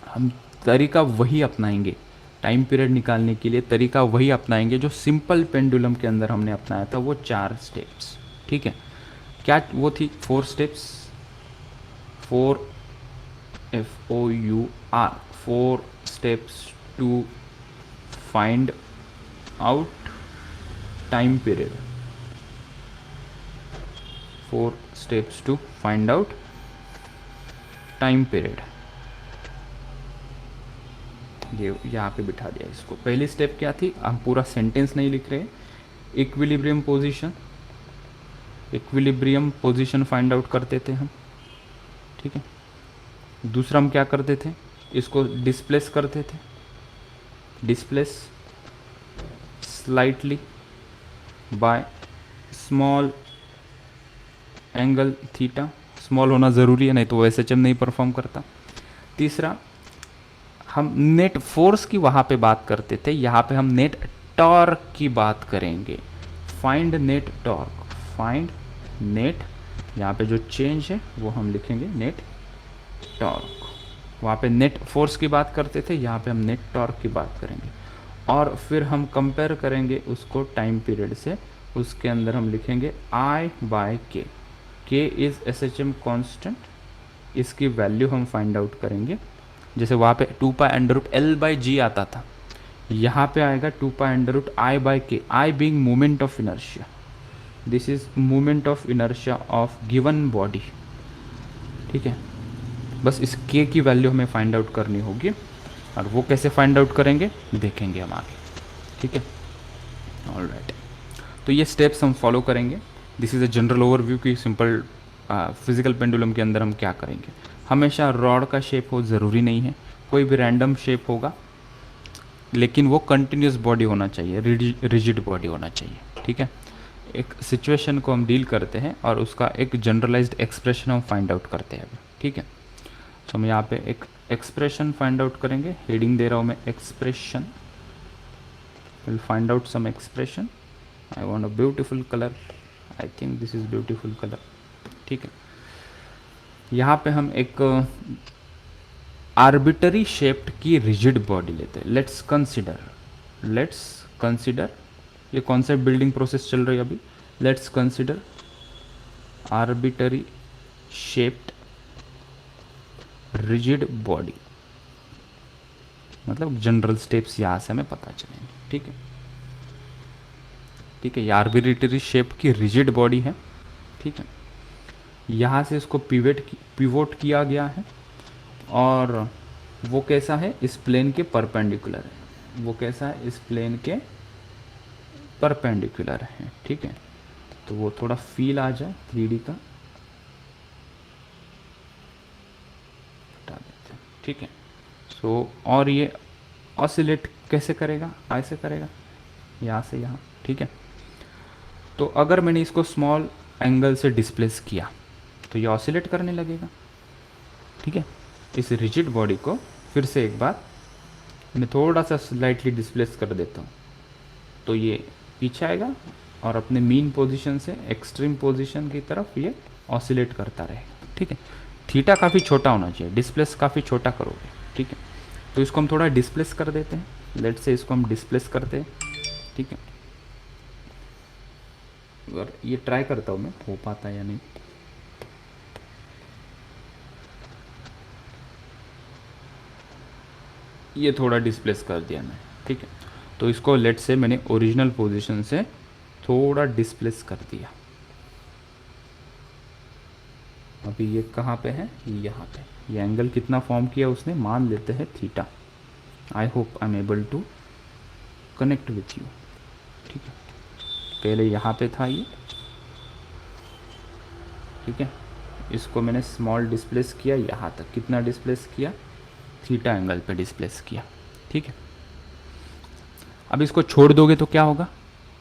हम तरीका वही अपनाएंगे टाइम पीरियड निकालने के लिए, तरीका वही अपनाएंगे जो सिंपल पेंडुलम के अंदर हमने अपनाया था, वो 4 स्टेप्स, ठीक है। क्या वो थी? 4 steps, 4 FOUR, 4 steps to find out time period, 4 steps to find out time period. ये यहाँ पे बिठा दिया इसको। पहली स्टेप क्या थी? हम पूरा सेंटेंस नहीं लिख रहे, equilibrium position, equilibrium position find out करते थे हम, ठीक है। दूसरा हम क्या करते थे, इसको डिस्प्लेस करते थे, displace slightly by small angle theta. Small होना ज़रूरी है, नहीं तो वो एसएचएम नहीं परफॉर्म करता। तीसरा हम नेट फोर्स की वहाँ पे बात करते थे, यहाँ पे हम नेट टॉर्क की बात करेंगे। Find net torque, find net, यहाँ पे जो चेंज है वो हम लिखेंगे नेट टॉर्क। वहाँ पे नेट फोर्स की बात करते थे, यहाँ पे हम नेट टॉर्क की बात करेंगे। और फिर हम कंपेयर करेंगे उसको टाइम पीरियड से, उसके अंदर हम लिखेंगे आई by K. K is SHM constant, इसकी वैल्यू हम फाइंड आउट करेंगे। जैसे वहाँ पे 2 pi under root L by G आता था, यहाँ पे आएगा 2 pi under root I by K, I being moment of inertia. This is moment of inertia of given body, ठीक है। बस इस के की वैल्यू हमें फाइंड आउट करनी होगी, और वो कैसे फाइंड आउट करेंगे देखेंगे हम आगे, ठीक है। ऑलराइट, तो ये स्टेप्स हम फॉलो करेंगे। This is a general overview की सिंपल फिजिकल पेंडुलम के अंदर हम क्या करेंगे। हमेशा रॉड का शेप हो ज़रूरी नहीं है, कोई भी रैंडम शेप होगा, लेकिन वो कंटिन्यूस बॉडी होना चाहिए, रिजिड बॉडी होना चाहिए, ठीक है। एक सिचुएशन को हम डील करते हैं और उसका एक जनरलाइज्ड एक्सप्रेशन हम फाइंड आउट करते हैं अभी, ठीक है। तो हम यहाँ पे एक एक्सप्रेशन फाइंड आउट करेंगे, हेडिंग दे रहा हूँ मैं expression, will find out some expression. I want a beautiful colour, I think this is beautiful colour, ठीक है। यहाँ पे हम एक आर्बिटरी शेप्ड की रिजिड बॉडी लेते हैं। लेट्स कंसिडर, ये कौन सा बिल्डिंग प्रोसेस चल रही है अभी। Let's consider arbitrary shaped rigid body, मतलब जनरल स्टेप्स यहाँ से हमें पता चलेंगे, ठीक है। ठीक है, ये आर्बिट्ररी शेप की रिजिड बॉडी है, ठीक है। यहाँ से इसको पिवोट किया गया है, और वो कैसा है, इस प्लेन के परपेंडिकुलर है। वो कैसा है, इस प्लेन के परपेंडिकुलर है, ठीक है। तो वो थोड़ा फील आ जाए 3D का, हटा देते हैं, ठीक है। सो और ये ऑसिलेट कैसे करेगा, ऐसे करेगा, यहाँ से यहाँ, ठीक है। तो अगर मैंने इसको स्मॉल एंगल से डिस्प्लेस किया तो ये ऑसिलेट करने लगेगा, ठीक है। इस रिजिड बॉडी को फिर से एक बार मैं थोड़ा सा स्लाइटली डिस्प्लेस कर देता हूँ, तो ये पीछे आएगा और अपने मीन पोजीशन से एक्सट्रीम पोजीशन की तरफ ये ऑसिलेट करता रहेगा, ठीक है। थीटा काफ़ी छोटा होना चाहिए, डिस्प्लेस काफ़ी छोटा करोगे, ठीक है। तो इसको हम थोड़ा डिस्प्लेस कर देते हैं, लेट से इसको हम डिस्प्लेस करते हैं, ठीक है। अगर ये ट्राई करता हूँ मैं, हो पाता है या नहीं। ये थोड़ा डिस्प्लेस कर दिया मैं, ठीक है। तो इसको लेट से मैंने ओरिजिनल पोजीशन से थोड़ा डिस्प्लेस कर दिया। अभी ये कहाँ पे है, यहाँ पे। ये एंगल कितना फॉर्म किया उसने, मान लेते हैं theta. I hope I am able to connect with you, ठीक है। पहले यहाँ पे था ये, ठीक है। इसको मैंने स्मॉल डिस्प्लेस किया यहाँ तक, कितना डिस्प्लेस किया, थीटा एंगल पे डिस्प्लेस किया, ठीक है। अब इसको छोड़ दोगे तो क्या होगा,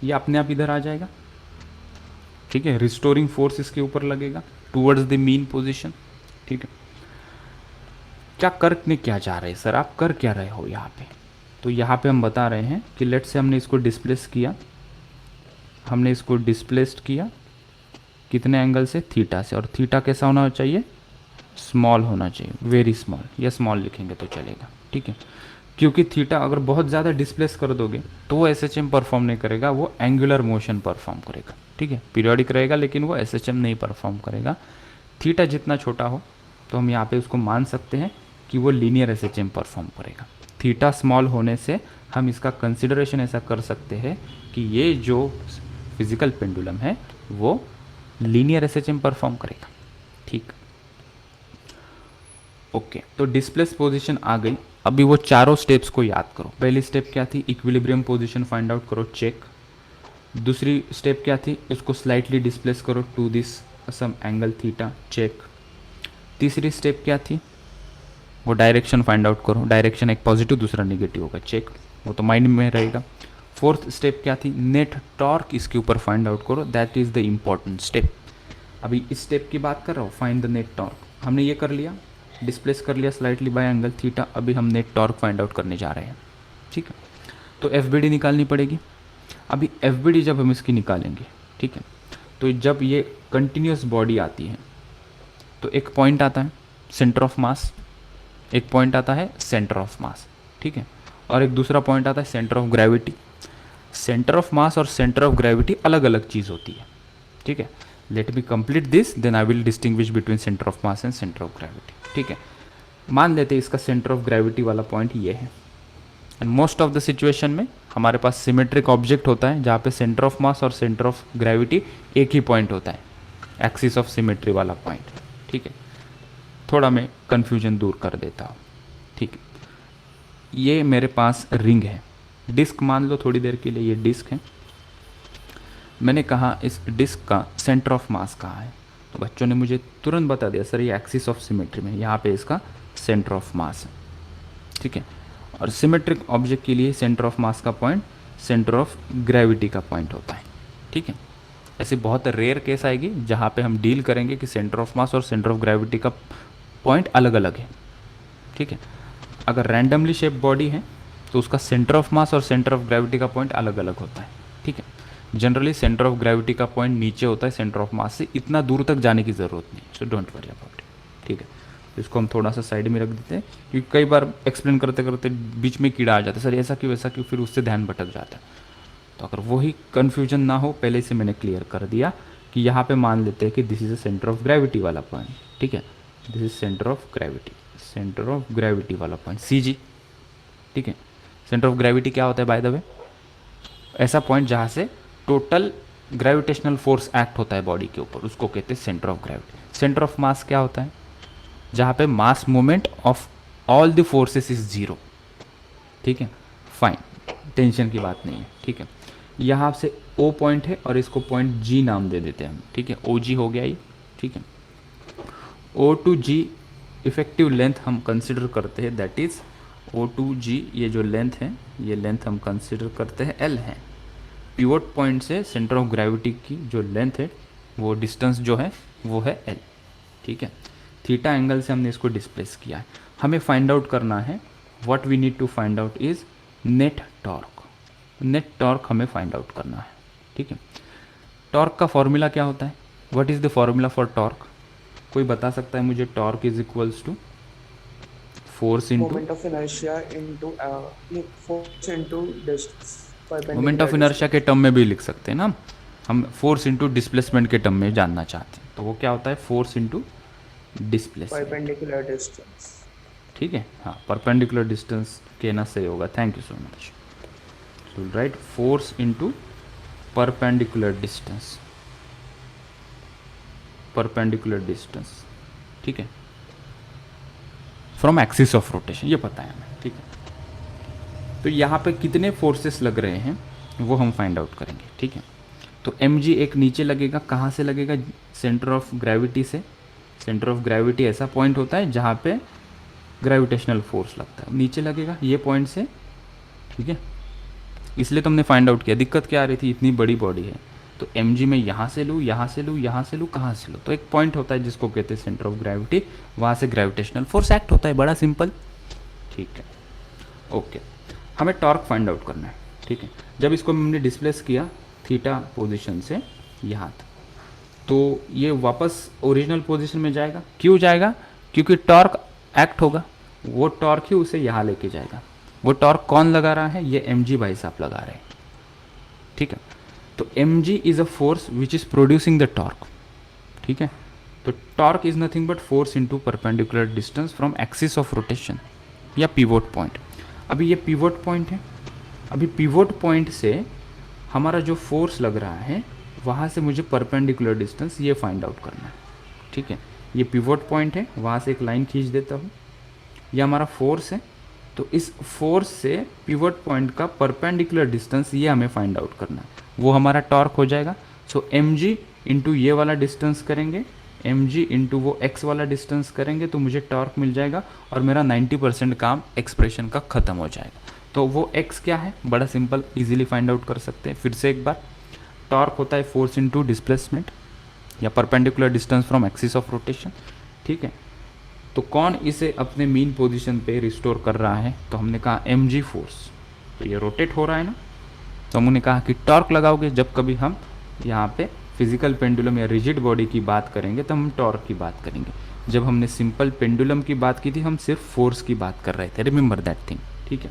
ये अपने आप इधर आ जाएगा, ठीक है। रिस्टोरिंग फोर्स इसके ऊपर लगेगा टूवर्ड्स द मीन पोजीशन, ठीक है। क्या करने क्या जा रहे हैं सर, आप कर क्या रहे हो यहाँ पे। तो यहाँ पे हम बता रहे हैं कि लेट से हमने इसको डिस्प्लेस किया, हमने इसको डिस्प्लेस्ड किया कितने एंगल से, थीटा से। और थीटा कैसा होना चाहिए, स्मॉल होना चाहिए, वेरी स्मॉल, या स्मॉल लिखेंगे तो चलेगा, ठीक है। क्योंकि थीटा अगर बहुत ज़्यादा डिस्प्लेस कर दोगे तो वो एसएचएम परफॉर्म नहीं करेगा, वो एंगुलर मोशन परफॉर्म करेगा, ठीक है। पीरियोडिक रहेगा लेकिन वो एसएचएम नहीं परफॉर्म करेगा। थीटा जितना छोटा हो तो हम यहाँ पे उसको मान सकते हैं कि वो लीनियर एसएचएम परफॉर्म करेगा। थीटा स्मॉल होने से हम इसका कंसिडरेशन ऐसा कर सकते हैं कि ये जो फिजिकल पेंडुलम है वो लीनियर एसएचएम परफॉर्म करेगा, ठीक। ओके, तो डिस्प्लेस पोजीशन आ गई। अभी वो चारों स्टेप्स को याद करो। पहली स्टेप क्या थी, इक्विलिब्रियम पोजीशन फाइंड आउट करो, चेक। दूसरी स्टेप क्या थी, इसको स्लाइटली डिस्प्लेस करो to this some angle theta, check. तीसरी स्टेप क्या थी, वो डायरेक्शन फाइंड आउट करो, डायरेक्शन एक पॉजिटिव दूसरा नेगेटिव होगा, चेक, वो तो माइंड में रहेगा। फोर्थ स्टेप क्या थी, नेट टॉर्क इसके ऊपर फाइंड आउट करो, that is the important step. अभी इस स्टेप की बात कर रहा हूँ, फाइंड द नेट टॉर्क। हमने ये कर लिया, डिस्प्लेस कर लिया स्लाइटली बाय एंगल थीटा, अभी हम नेट टॉर्क फाइंड आउट करने जा रहे हैं, ठीक है। तो एफ बी डी निकालनी पड़ेगी। अभी एफ बी डी जब हम इसकी निकालेंगे, ठीक है, तो जब ये कंटिन्यूस बॉडी आती है तो एक पॉइंट आता है सेंटर ऑफ मास, एक पॉइंट आता है सेंटर ऑफ मास, ठीक है, और एक दूसरा पॉइंट आता है centre of gravity. Centre of मास और सेंटर ऑफ ग्रेविटी अलग अलग चीज़ होती है, ठीक है। Let me complete this, then I will distinguish between centre of mass and centre of gravity, ठीक है। मान लेते हैं इसका सेंटर ऑफ ग्रेविटी वाला पॉइंट ये है, and most of the situation में हमारे पास सिमेट्रिक ऑब्जेक्ट होता है जहाँ पे सेंटर ऑफ मास और सेंटर ऑफ ग्रेविटी एक ही पॉइंट होता है, एक्सिस ऑफ सिमेट्री वाला पॉइंट, ठीक है। थोड़ा मैं कन्फ्यूजन दूर कर देता हूँ, ठीक है। ये मेरे पास रिंग है, डिस्क मान लो थोड़ी देर के लिए, ये डिस्क है। मैंने कहा इस डिस्क का सेंटर ऑफ मास कहाँ है, तो बच्चों ने मुझे तुरंत बता दिया सर ये एक्सिस ऑफ सिमेट्री में, यहाँ पे इसका सेंटर ऑफ मास है, ठीक है। और सिमेट्रिक ऑब्जेक्ट के लिए सेंटर ऑफ मास का पॉइंट सेंटर ऑफ ग्रेविटी का पॉइंट होता है, ठीक है। ऐसी बहुत रेयर केस आएगी जहाँ पे हम डील करेंगे कि सेंटर ऑफ मास और सेंटर ऑफ ग्रेविटी का पॉइंट अलग अलग है, ठीक है। अगर रैंडमली शेप बॉडी है तो उसका सेंटर ऑफ मास और सेंटर ऑफ ग्रेविटी का पॉइंट अलग अलग होता है, ठीक है। जनरली सेंटर ऑफ ग्रेविटी का पॉइंट नीचे होता है सेंटर ऑफ मास से, इतना दूर तक जाने की ज़रूरत नहीं, so don't worry about it, ठीक है। तो इसको हम थोड़ा सा साइड में रख देते हैं, क्योंकि कई बार एक्सप्लेन करते करते बीच में कीड़ा आ जाता है, सर ऐसा क्यों वैसा क्यों, फिर उससे ध्यान भटक जाता है। तो अगर वही कन्फ्यूजन ना हो, पहले से मैंने क्लियर कर दिया कि यहाँ पे मान लेते हैं कि this is a centre of gravity वाला पॉइंट, ठीक है। This is centre of gravity, centre of gravity वाला पॉइंट सी जी, ठीक है। सेंटर ऑफ ग्रेविटी क्या होता है बाय द वे, ऐसा पॉइंट जहाँ से टोटल ग्रेविटेशनल फोर्स एक्ट होता है बॉडी के ऊपर, उसको कहते हैं centre of gravity. Centre of मास क्या होता है, जहाँ पे mass movement of all the forces is zero, ठीक है। फाइन, टेंशन की बात नहीं है, ठीक है। यहाँ से ओ पॉइंट है और इसको पॉइंट जी नाम दे देते हैं हम, ठीक है। ओ जी हो गया ये, ठीक है। ओ टू जी इफेक्टिव लेंथ हम कंसिडर करते हैं, दैट इज ओ टू जी, ये जो लेंथ है ये लेंथ हम कंसिडर करते हैं एल है। पिवोट पॉइंट से सेंटर ऑफ ग्रेविटी की जो लेंथ है वो डिस्टेंस जो है वो है एल, ठीक है। थीटा एंगल से हमने इसको डिस्प्लेस किया है। हमें फाइंड आउट करना है, what we need to find out is net torque. Net torque हमें फाइंड आउट करना है, ठीक है। टॉर्क का फॉर्मूला क्या होता है, what is the formula for torque, कोई बता सकता है मुझे। Torque is equals to force into moment of inertia into force into distance. Moment of inertia के टर्म में भी लिख सकते हैं ना, हम फोर्स इनटू डिस्प्लेसमेंट के टर्म में जानना चाहते हैं, तो वो क्या होता है, force into displacement, perpendicular distance, ठीक है। हाँ, परपेंडिकुलर डिस्टेंस कहना सही होगा, thank you so much. So right, force into perpendicular distance, perpendicular distance, ठीक है, फ्रॉम एक्सिस ऑफ रोटेशन, ये पता है हमें, ठीक है। तो यहाँ पे कितने फोर्सेस लग रहे हैं वो हम फाइंड आउट करेंगे, ठीक है। तो एम जी एक नीचे लगेगा, कहाँ से लगेगा, सेंटर ऑफ ग्रेविटी से। सेंटर ऑफ ग्रेविटी ऐसा पॉइंट होता है जहाँ पे ग्रेविटेशनल फोर्स लगता है, नीचे लगेगा ये पॉइंट से, ठीक है। इसलिए तो हमने फाइंड आउट किया, दिक्कत क्या आ रही थी, इतनी बड़ी बॉडी है तो एम जी मैं यहाँ से लूँ, यहाँ से लूँ, यहाँ से लूँ, कहाँ से लूँ, तो एक पॉइंट होता है जिसको कहते हैं सेंटर ऑफ ग्रेविटी, वहाँ से ग्रेविटेशनल फोर्स एक्ट होता है, बड़ा सिंपल, ठीक है। ओके, हमें टॉर्क फाइंड आउट करना है, ठीक है। जब इसको हमने डिस्प्लेस किया थीटा पोजीशन से यहाँ तक, तो ये वापस ओरिजिनल पोजीशन में जाएगा। क्यों जाएगा, क्योंकि टॉर्क एक्ट होगा, वो टॉर्क ही उसे यहाँ लेके जाएगा। वो टॉर्क कौन लगा रहा है, ये एम जी भाई साहब लगा रहे हैं, ठीक है। तो M G is a force which is producing the torque, ठीक है। तो torque is nothing but force into perpendicular distance from axis of rotation या पिवोट पॉइंट। अभी ये पिवोट पॉइंट है, अभी पिवोट पॉइंट से हमारा जो फोर्स लग रहा है वहाँ से मुझे परपेंडिकुलर डिस्टेंस ये फाइंड आउट करना है, ठीक है। ये पिवोट पॉइंट है, वहाँ से एक लाइन खींच देता हूँ, ये हमारा फोर्स है, तो इस फोर्स से पिवट पॉइंट का परपेंडिकुलर डिस्टेंस ये हमें फाइंड आउट करना है, वो हमारा टॉर्क हो जाएगा। सो एम जी इंटू ये वाला डिस्टेंस करेंगे, एम जी इंटू वो एक्स वाला डिस्टेंस करेंगे तो मुझे टॉर्क मिल जाएगा और मेरा 90% काम एक्सप्रेशन का ख़त्म हो जाएगा। तो वो एक्स क्या है, बड़ा सिंपल, इजीली फाइंड आउट कर सकते हैं। फिर से एक बार, टॉर्क होता है फोर्स इंटू डिस्प्लेसमेंट या perpendicular distance from axis of rotation, ठीक है। तो कौन इसे अपने मीन पोजीशन पे रिस्टोर कर रहा है, तो हमने कहा एम जी फोर्स। तो ये रोटेट हो रहा है ना, तो हमने कहा कि टॉर्क लगाओगे जब कभी हम यहाँ पे फिजिकल पेंडुलम या रिजिड बॉडी की बात करेंगे तो हम टॉर्क की बात करेंगे। जब हमने सिंपल पेंडुलम की बात की थी हम सिर्फ फोर्स की बात कर रहे थे, रिमेंबर दैट थिंग, ठीक है।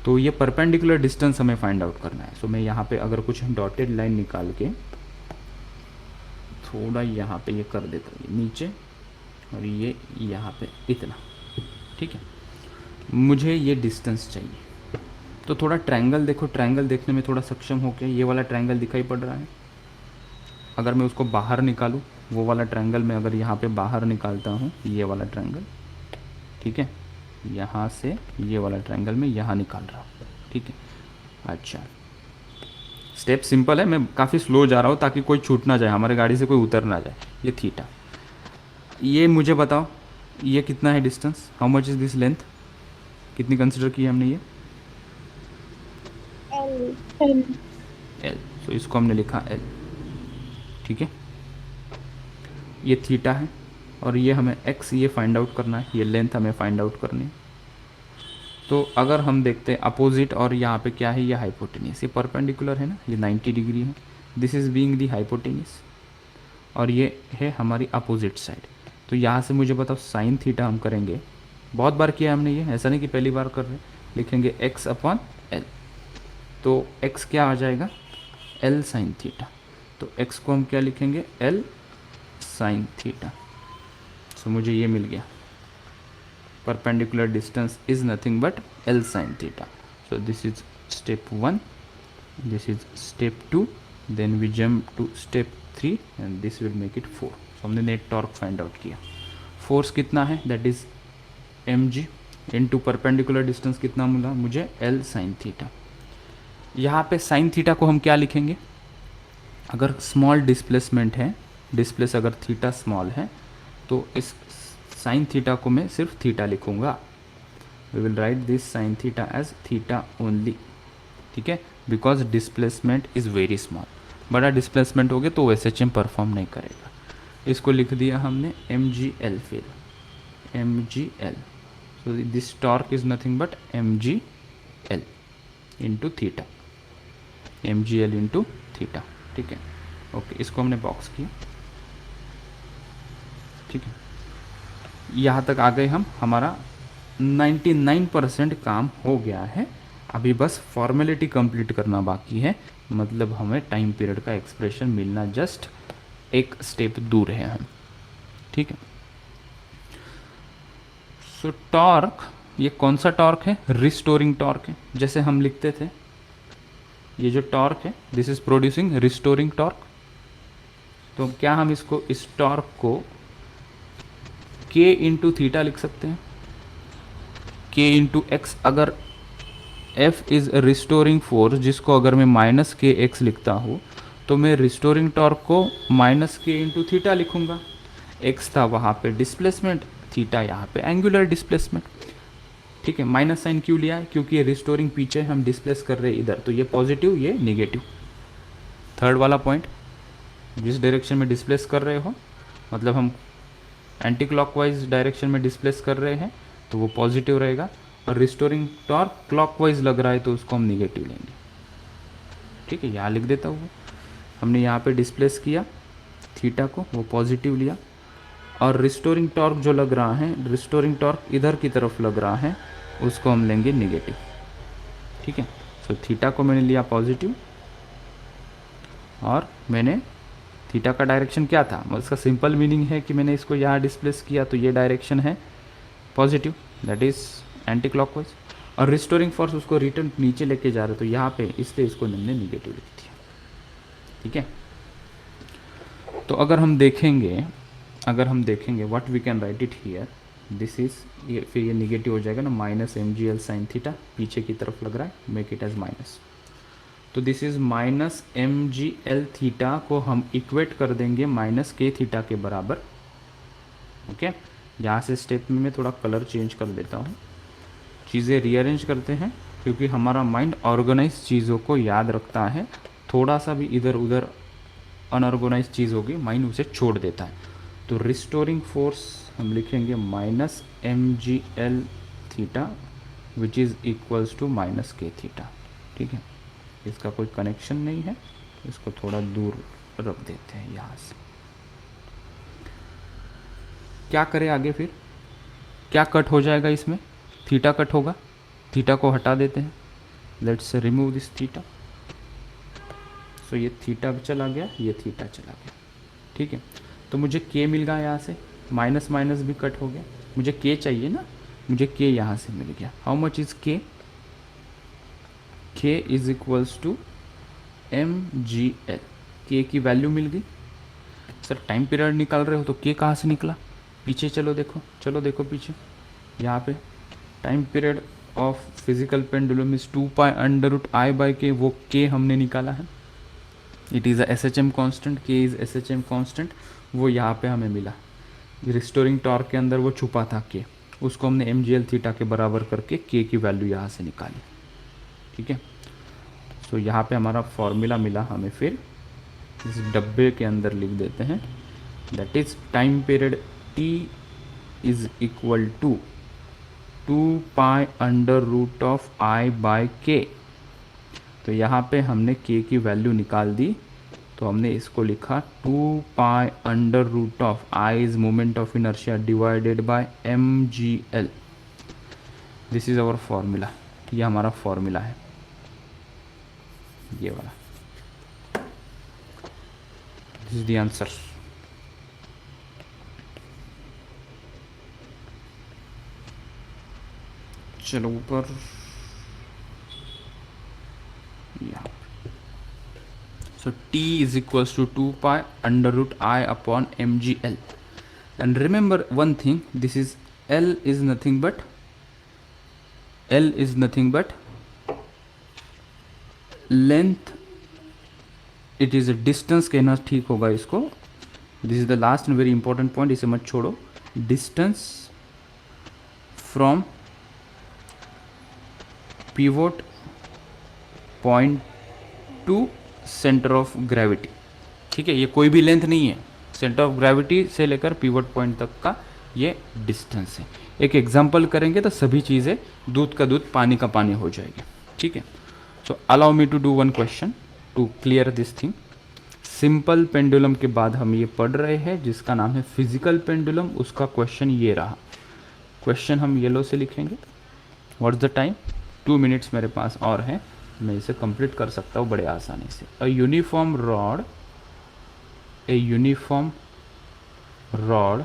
तो ये परपेंडिकुलर डिस्टेंस हमें फाइंड आउट करना है। सो मैं यहाँ पे अगर कुछ डॉटेड लाइन निकाल के थोड़ा यहाँ पे ये कर देता हूँ नीचे, और ये यहाँ पे इतना, ठीक है। मुझे ये डिस्टेंस चाहिए, तो थोड़ा ट्रायंगल देखो, ट्रायंगल देखने में थोड़ा सक्षम हो के ये वाला ट्रायंगल दिखाई पड़ रहा है। अगर मैं उसको बाहर निकालूँ, वो वाला ट्रायंगल मैं अगर यहाँ पे बाहर निकालता हूँ, ये वाला ट्रायंगल, ठीक है, यहाँ से ये वाला ट्रायंगल मैं यहाँ निकाल रहा हूँ, ठीक है। अच्छा, स्टेप सिंपल है, मैं काफ़ी स्लो जा रहा हूँ ताकि कोई छूट ना जाए, हमारे गाड़ी से कोई उतर ना जाए। ये थीटा, ये मुझे बताओ ये कितना है distance, how much is this length, कितनी कंसिडर की है हमने ये एल। एल। तो इसको हमने लिखा एल, ठीक है। ये थीटा है और ये हमें एक्स ये फाइंड आउट करना है, ये लेंथ हमें फाइंड आउट करनी है। तो अगर हम देखते हैं अपोजिट, और यहाँ पे क्या है, ये हाइपोटेनियस, ये परपेंडिकुलर है ना, ये 90 डिग्री है, this is being the hypotenuse, और ये है हमारी अपोजिट साइड। तो यहाँ से मुझे बताओ साइन थीटा हम करेंगे, बहुत बार किया हमने ये, ऐसा नहीं कि पहली बार कर रहे, लिखेंगे एक्स अपॉन एल। तो एक्स क्या आ जाएगा, एल साइन थीटा। तो एक्स को हम क्या लिखेंगे, एल साइन थीटा। सो मुझे ये मिल गया, perpendicular distance is nothing but L sin theta. So this is step 1, this is step 2, then we jump to step 3 and this will make it 4. So हमने नेट टॉर्क फाइंड आउट किया, फोर्स कितना है, that is mg into perpendicular distance कितना मिला मुझे, L sin थीटा। यहाँ पे sin थीटा को हम क्या लिखेंगे, अगर स्मॉल डिस्प्लेसमेंट है, डिस्प्लेस अगर थीटा स्मॉल है तो इस साइन थीटा को मैं सिर्फ थीटा लिखूंगा, we will write this sine theta as theta only, ठीक है, because displacement is very small. बड़ा डिस्प्लेसमेंट हो गया तो एसएचएम परफॉर्म नहीं करेगा। इसको लिख दिया हमने एम जी एल, फिर M G L, so this torque is nothing but M G L into theta, M G L into theta, ठीक है। ओके, इसको हमने बॉक्स किया, ठीक है। यहाँ तक आ गए हम, हमारा 99% काम हो गया है, अभी बस फॉर्मेलिटी कंप्लीट करना बाकी है, मतलब हमें टाइम पीरियड का एक्सप्रेशन मिलना जस्ट एक स्टेप दूर है हम, ठीक है। सो टॉर्क, ये कौन सा टॉर्क है, रिस्टोरिंग टॉर्क है। जैसे हम लिखते थे, ये जो टॉर्क है this is producing restoring torque. तो क्या हम इसको, इस टॉर्क को k इंटू थीटा लिख सकते हैं, k इंटू एक्स। अगर f इज़ रिस्टोरिंग फोर्स, जिसको अगर मैं माइनस के एक्स लिखता हूँ तो मैं रिस्टोरिंग टॉर्क को माइनस के इंटू थीटा लिखूँगा। x था वहाँ पे डिस्प्लेसमेंट, थीटा यहाँ पे एंगुलर डिस्प्लेसमेंट, ठीक है। माइनस साइन क्यों लिया है, क्योंकि ये रिस्टोरिंग पीछे हम डिस्प्लेस कर रहे हैं इधर, तो ये पॉजिटिव ये निगेटिव। थर्ड वाला पॉइंट, जिस डायरेक्शन में डिस्प्लेस कर रहे हो, मतलब हम एंटी क्लॉकवाइज डायरेक्शन में डिस्प्लेस कर रहे हैं तो वो पॉजिटिव रहेगा, और रिस्टोरिंग टॉर्क क्लॉकवाइज लग रहा है तो उसको हम निगेटिव लेंगे, ठीक है। यहाँ लिख देता हूँ, हमने यहाँ पे डिस्प्लेस किया थीटा को, वो पॉजिटिव लिया, और रिस्टोरिंग टॉर्क जो लग रहा है, रिस्टोरिंग टॉर्क इधर की तरफ लग रहा है, उसको हम लेंगे निगेटिव, ठीक है। सो थीटा को मैंने लिया पॉजिटिव, और मैंने थीटा का डायरेक्शन क्या था, उसका सिंपल मीनिंग है कि मैंने इसको यहाँ डिस्प्लेस किया तो ये डायरेक्शन है positive, that is anti clockwise, और रिस्टोरिंग फोर्स उसको रिटर्न नीचे लेके जा रहे हैं, तो यहाँ पे इसलिए इसको हमने निगेटिव लिख दिया, ठीक है। तो अगर हम देखेंगे what we can write it here, this is ये, फिर ये निगेटिव हो जाएगा ना, minus M G L sine theta, पीछे की तरफ लग रहा है, मेक इट एज माइनस। तो this is minus M G L theta को हम इक्वेट कर देंगे माइनस के थीटा के बराबर। ओके, यहाँ से स्टेप में मैं थोड़ा कलर चेंज कर देता हूँ, चीज़ें रीअरेंज करते हैं, क्योंकि हमारा माइंड ऑर्गेनाइज चीज़ों को याद रखता है, थोड़ा सा भी इधर उधर अनऑर्गेनाइज चीज़ होगी माइंड उसे छोड़ देता है। तो रिस्टोरिंग फोर्स हम लिखेंगे minus M G L theta which is equals to minus K theta. ठीक है, इसका कोई कनेक्शन नहीं है, इसको थोड़ा दूर रख देते हैं यहाँ से। क्या करें आगे, फिर क्या कट हो जाएगा इसमें, थीटा कट होगा, थीटा को हटा देते हैं, लेट्स रिमूव दिस थीटा। सो ये थीटा चला गया, ये थीटा चला गया। ठीक है, तो मुझे के मिल गया यहाँ से, माइनस माइनस भी कट हो गया, मुझे के चाहिए ना, मुझे के यहाँ से मिल गया। How much is K, K is equals to M G L, K की वैल्यू मिल गई। सर टाइम पीरियड निकाल रहे हो तो के कहाँ से निकला, पीछे चलो देखो, चलो देखो पीछे, यहाँ पे time period of physical pendulum is 2 pi under root I by K, वो के हमने निकाला है। It is S H M constant, K is S H M constant, वो यहाँ पे हमें मिला। रिस्टोरिंग टॉर्क के अंदर वो छुपा था के, उसको हमने एम जी एल थीटा के बराबर करके के की वैल्यू यहाँ से निकाली। ठीक है, सो यहाँ पे हमारा फॉर्मूला मिला हमें, फिर इस डब्बे के अंदर लिख देते हैं, that is time period T is equal to 2 pi under root of I by K. तो यहाँ पे हमने के की वैल्यू निकाल दी, तो हमने इसको लिखा 2 pi under root of I is moment of inertia divided by M G L. This is our formula, ये हमारा फॉर्मूला है, ये वाला, दिस इज द आंसर। चलो ऊपर, यहाँ, so t is equals to 2 pi under root I upon mgl, and remember one thing, this is L is nothing but length, it is a distance कहना ठीक होगा इसको, this is the last and very important point, इसे मत छोड़ो, distance from pivot point to centre of gravity. ठीक है, ये कोई भी लेंथ नहीं है, सेंटर ऑफ ग्रेविटी से लेकर पिवट पॉइंट तक का ये डिस्टेंस है। एक एग्जांपल करेंगे तो सभी चीज़ें दूध का दूध पानी का पानी हो जाएगी। ठीक है, so allow me to do one question to clear this thing. Simple pendulum के बाद हम ये पढ़ रहे हैं जिसका नाम है फिजिकल पेंडुलम, उसका क्वेश्चन ये रहा। क्वेश्चन हम येलो से लिखेंगे, व्हाट्स द टाइम, 2 मिनट्स मेरे पास और है, मैं इसे कंप्लीट कर सकता हूँ बड़े आसानी से। A uniform rod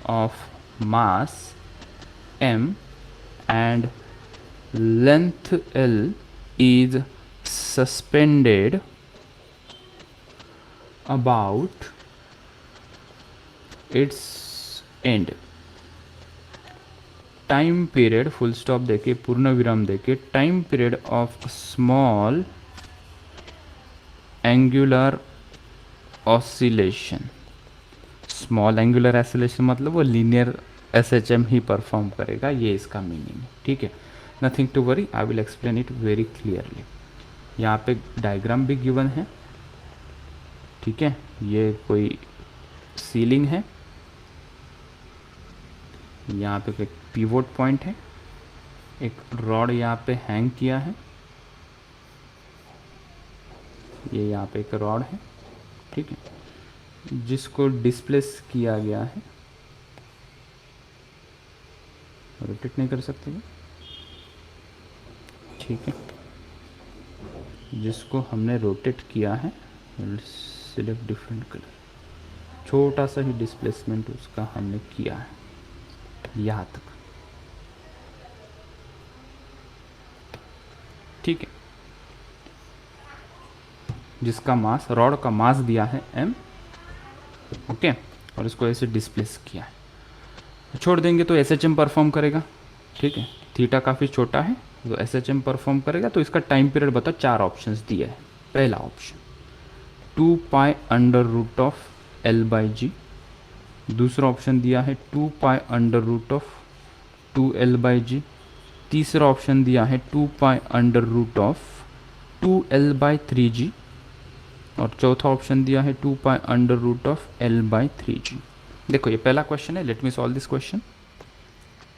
of mass m and length L is suspended about its end। Time period full stop देके, पूर्ण विराम देके, time period of small angular oscillation. Small angular oscillation मतलब वो लीनियर एसएचएम ही परफॉर्म करेगा, ये इसका मीनिंग है। ठीक है, nothing to worry, I will explain it very clearly. यहाँ पे डायग्राम भी गिवन है। ठीक है, ये कोई सीलिंग है, यहाँ पे एक पिवोट पॉइंट है, एक रॉड यहाँ पे हैंग किया है, ये यहाँ पे एक रॉड है। ठीक है, जिसको डिस्प्लेस किया गया है, रोटेट नहीं कर सकते ये। ठीक है, जिसको हमने रोटेट किया है, सिलेक्ट डिफरेंट कलर, छोटा सा ही डिस्प्लेसमेंट उसका हमने किया है यहाँ तक। ठीक है, जिसका मास, रॉड का मास दिया है m, ओके, और इसको ऐसे डिस्प्लेस किया है। छोड़ देंगे तो एस एच एम परफॉर्म करेगा, ठीक है, थीटा काफ़ी छोटा है तो एस एच एम परफॉर्म करेगा। तो इसका टाइम पीरियड बताओ, 4 ऑप्शंस दिए हैं। पहला option 2 pi under root of L by G, दूसरा ऑप्शन दिया है 2 pi under root of 2 L by G, तीसरा ऑप्शन दिया है 2 pi under root of 2 L by 3 G, और चौथा ऑप्शन दिया है 2 pi under root of L by 3 G. देखो ये पहला क्वेश्चन है, let me solve this question,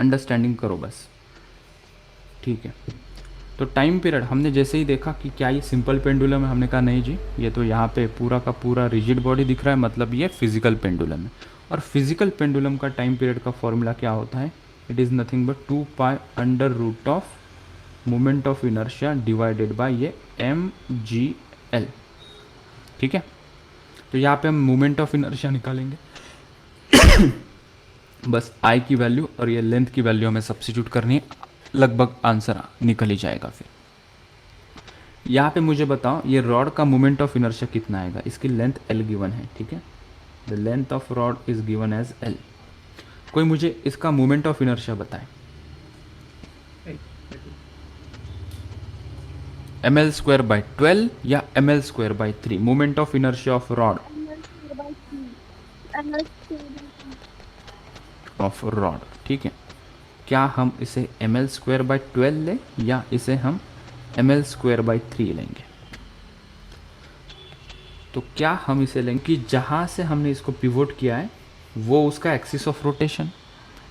understanding करो बस, ठीक है। तो टाइम पीरियड हमने जैसे ही देखा कि क्या ये सिंपल पेंडुलम है, हमने कहा नहीं जी, ये तो यहाँ पे पूरा का पूरा रिजिड बॉडी दिख रहा है, मतलब ये फिजिकल पेंडुलम है। और फिजिकल पेंडुलम का टाइम पीरियड का फॉर्मूला क्या होता है, it is nothing but 2 pi under root of moment of inertia divided by ये mgl, ठीक है। तो यहाँ पे हम मोमेंट ऑफ इनर्शिया निकालेंगे बस आई की वैल्यू और ये लेंथ की वैल्यू हमें सब्स्टिट्यूट करनी है, लगभग आंसर निकल ही जाएगा। फिर यहाँ पे मुझे बताओ ये रॉड का मोमेंट ऑफ इनर्शिया कितना आएगा, इसकी लेंथ l गिवन है, ठीक है, the length of rod is given as l। कोई मुझे इसका मोमेंट ऑफ इनर्शिया बताए, ml²/12 या ml²/3, moment of inertia of rod, of rod, ठीक है। क्या हम इसे ml²/12 लें या इसे हम ml²/3 लेंगे? तो क्या हम इसे लेंगे कि जहाँ से हमने इसको पिवोट किया है वो उसका एक्सिस ऑफ रोटेशन,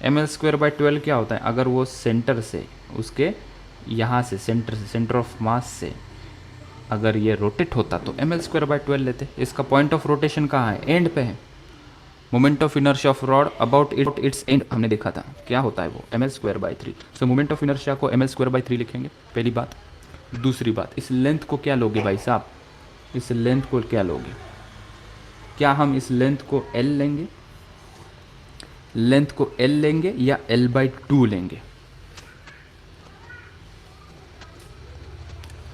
ml²/12 क्या होता है, अगर वो सेंटर से उसके यहाँ से सेंटर ऑफ मास से अगर ये रोटेट होता तो ml²/12 लेते। इसका पॉइंट ऑफ रोटेशन कहाँ है, एंड पे है। Moment of inertia of rod about it's and हमने देखा था क्या होता है वो ml²/3। So moment of inertia को ml²/3 लिखेंगे, पहली बात। दूसरी बात, इस लेंथ को क्या लोगे भाई साहब, इस लेंथ को क्या लोगे, क्या हम इस लेंथ को l लेंगे, लेंथ को l लेंगे या l/2 लेंगे?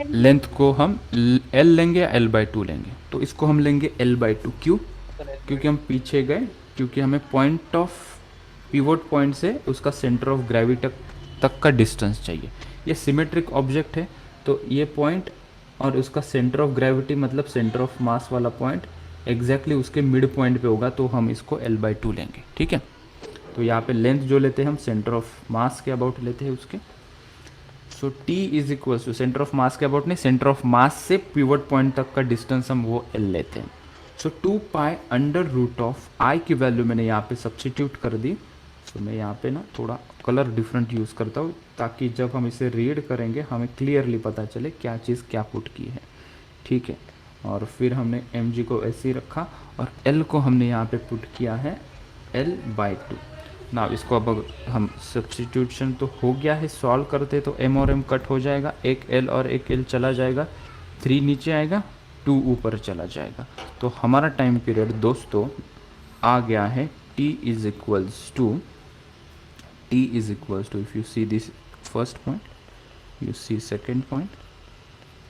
लेंथ को हम l लेंगे या l/2 लेंगे? तो इसको हम लेंगे l/2। क्यों? क्योंकि हम पीछे गए, क्योंकि हमें पॉइंट ऑफ पिवोट पॉइंट से उसका सेंटर ऑफ ग्रेविटी तक का डिस्टेंस चाहिए। ये सिमेट्रिक ऑब्जेक्ट है तो ये पॉइंट और उसका सेंटर ऑफ ग्रेविटी मतलब सेंटर ऑफ मास वाला पॉइंट एग्जैक्टली उसके मिड पॉइंट पे होगा, तो हम इसको l/2 लेंगे, ठीक है। तो यहाँ पे लेंथ जो लेते हैं हम सेंटर ऑफ मास के अबाउट लेते हैं उसके। So t is equal to centre of mass के अबाउट नहीं, सेंटर ऑफ मास से पिवट पॉइंट तक का डिस्टेंस हम वो l लेते हैं। सो 2 पाई अंडर रूट ऑफ आई की वैल्यू मैंने यहाँ पे सब्स्टिट्यूट कर दी। सो मैं यहाँ पे ना थोड़ा कलर डिफरेंट यूज़ करता हूँ ताकि जब हम इसे रीड करेंगे हमें क्लियरली पता चले क्या चीज़ क्या पुट की है, ठीक है। और फिर हमने mg को ऐसे ही रखा और l को हमने यहाँ पे पुट किया है l/2। ना इसको अब हम सब्स्टिट्यूशन तो हो गया है, सॉल्व करते तो m और m कट हो जाएगा, एक l और एक l चला जाएगा, 3 नीचे आएगा, 2 ऊपर चला जाएगा। तो हमारा टाइम पीरियड दोस्तों आ गया है t is equals to if you see this first point, you see second point,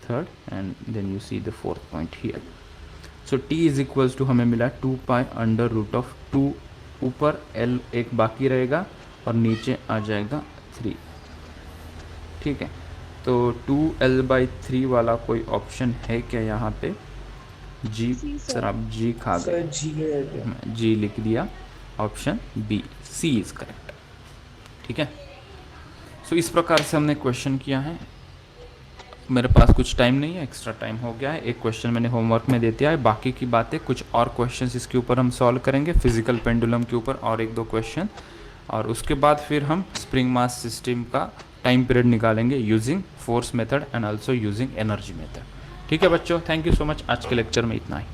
third, and then you see the fourth point here. So t is equals to हमें मिला 2 पाई अंडर रूट ऑफ 2, ऊपर l एक बाकी रहेगा और नीचे आ जाएगा 3, ठीक है। तो 2l/3 वाला कोई ऑप्शन है क्या यहाँ पे? जी सर, आप जी खा गए, जी लिख दिया, option B C is correct, ठीक है। सो इस प्रकार से हमने क्वेश्चन किया है। मेरे पास कुछ टाइम नहीं है, एक्स्ट्रा टाइम हो गया है, एक क्वेश्चन मैंने होमवर्क में दे दिया है, बाकी की बातें कुछ और क्वेश्चंस इसके ऊपर हम सॉल्व करेंगे, फिजिकल पेंडुलम के ऊपर और 1-2 क्वेश्चन, और उसके बाद फिर हम स्प्रिंग मास सिस्टम का टाइम पीरियड निकालेंगे using force method and also using energy method, ठीक है बच्चों। थैंक यू सो मच, आज के लेक्चर में इतना ही।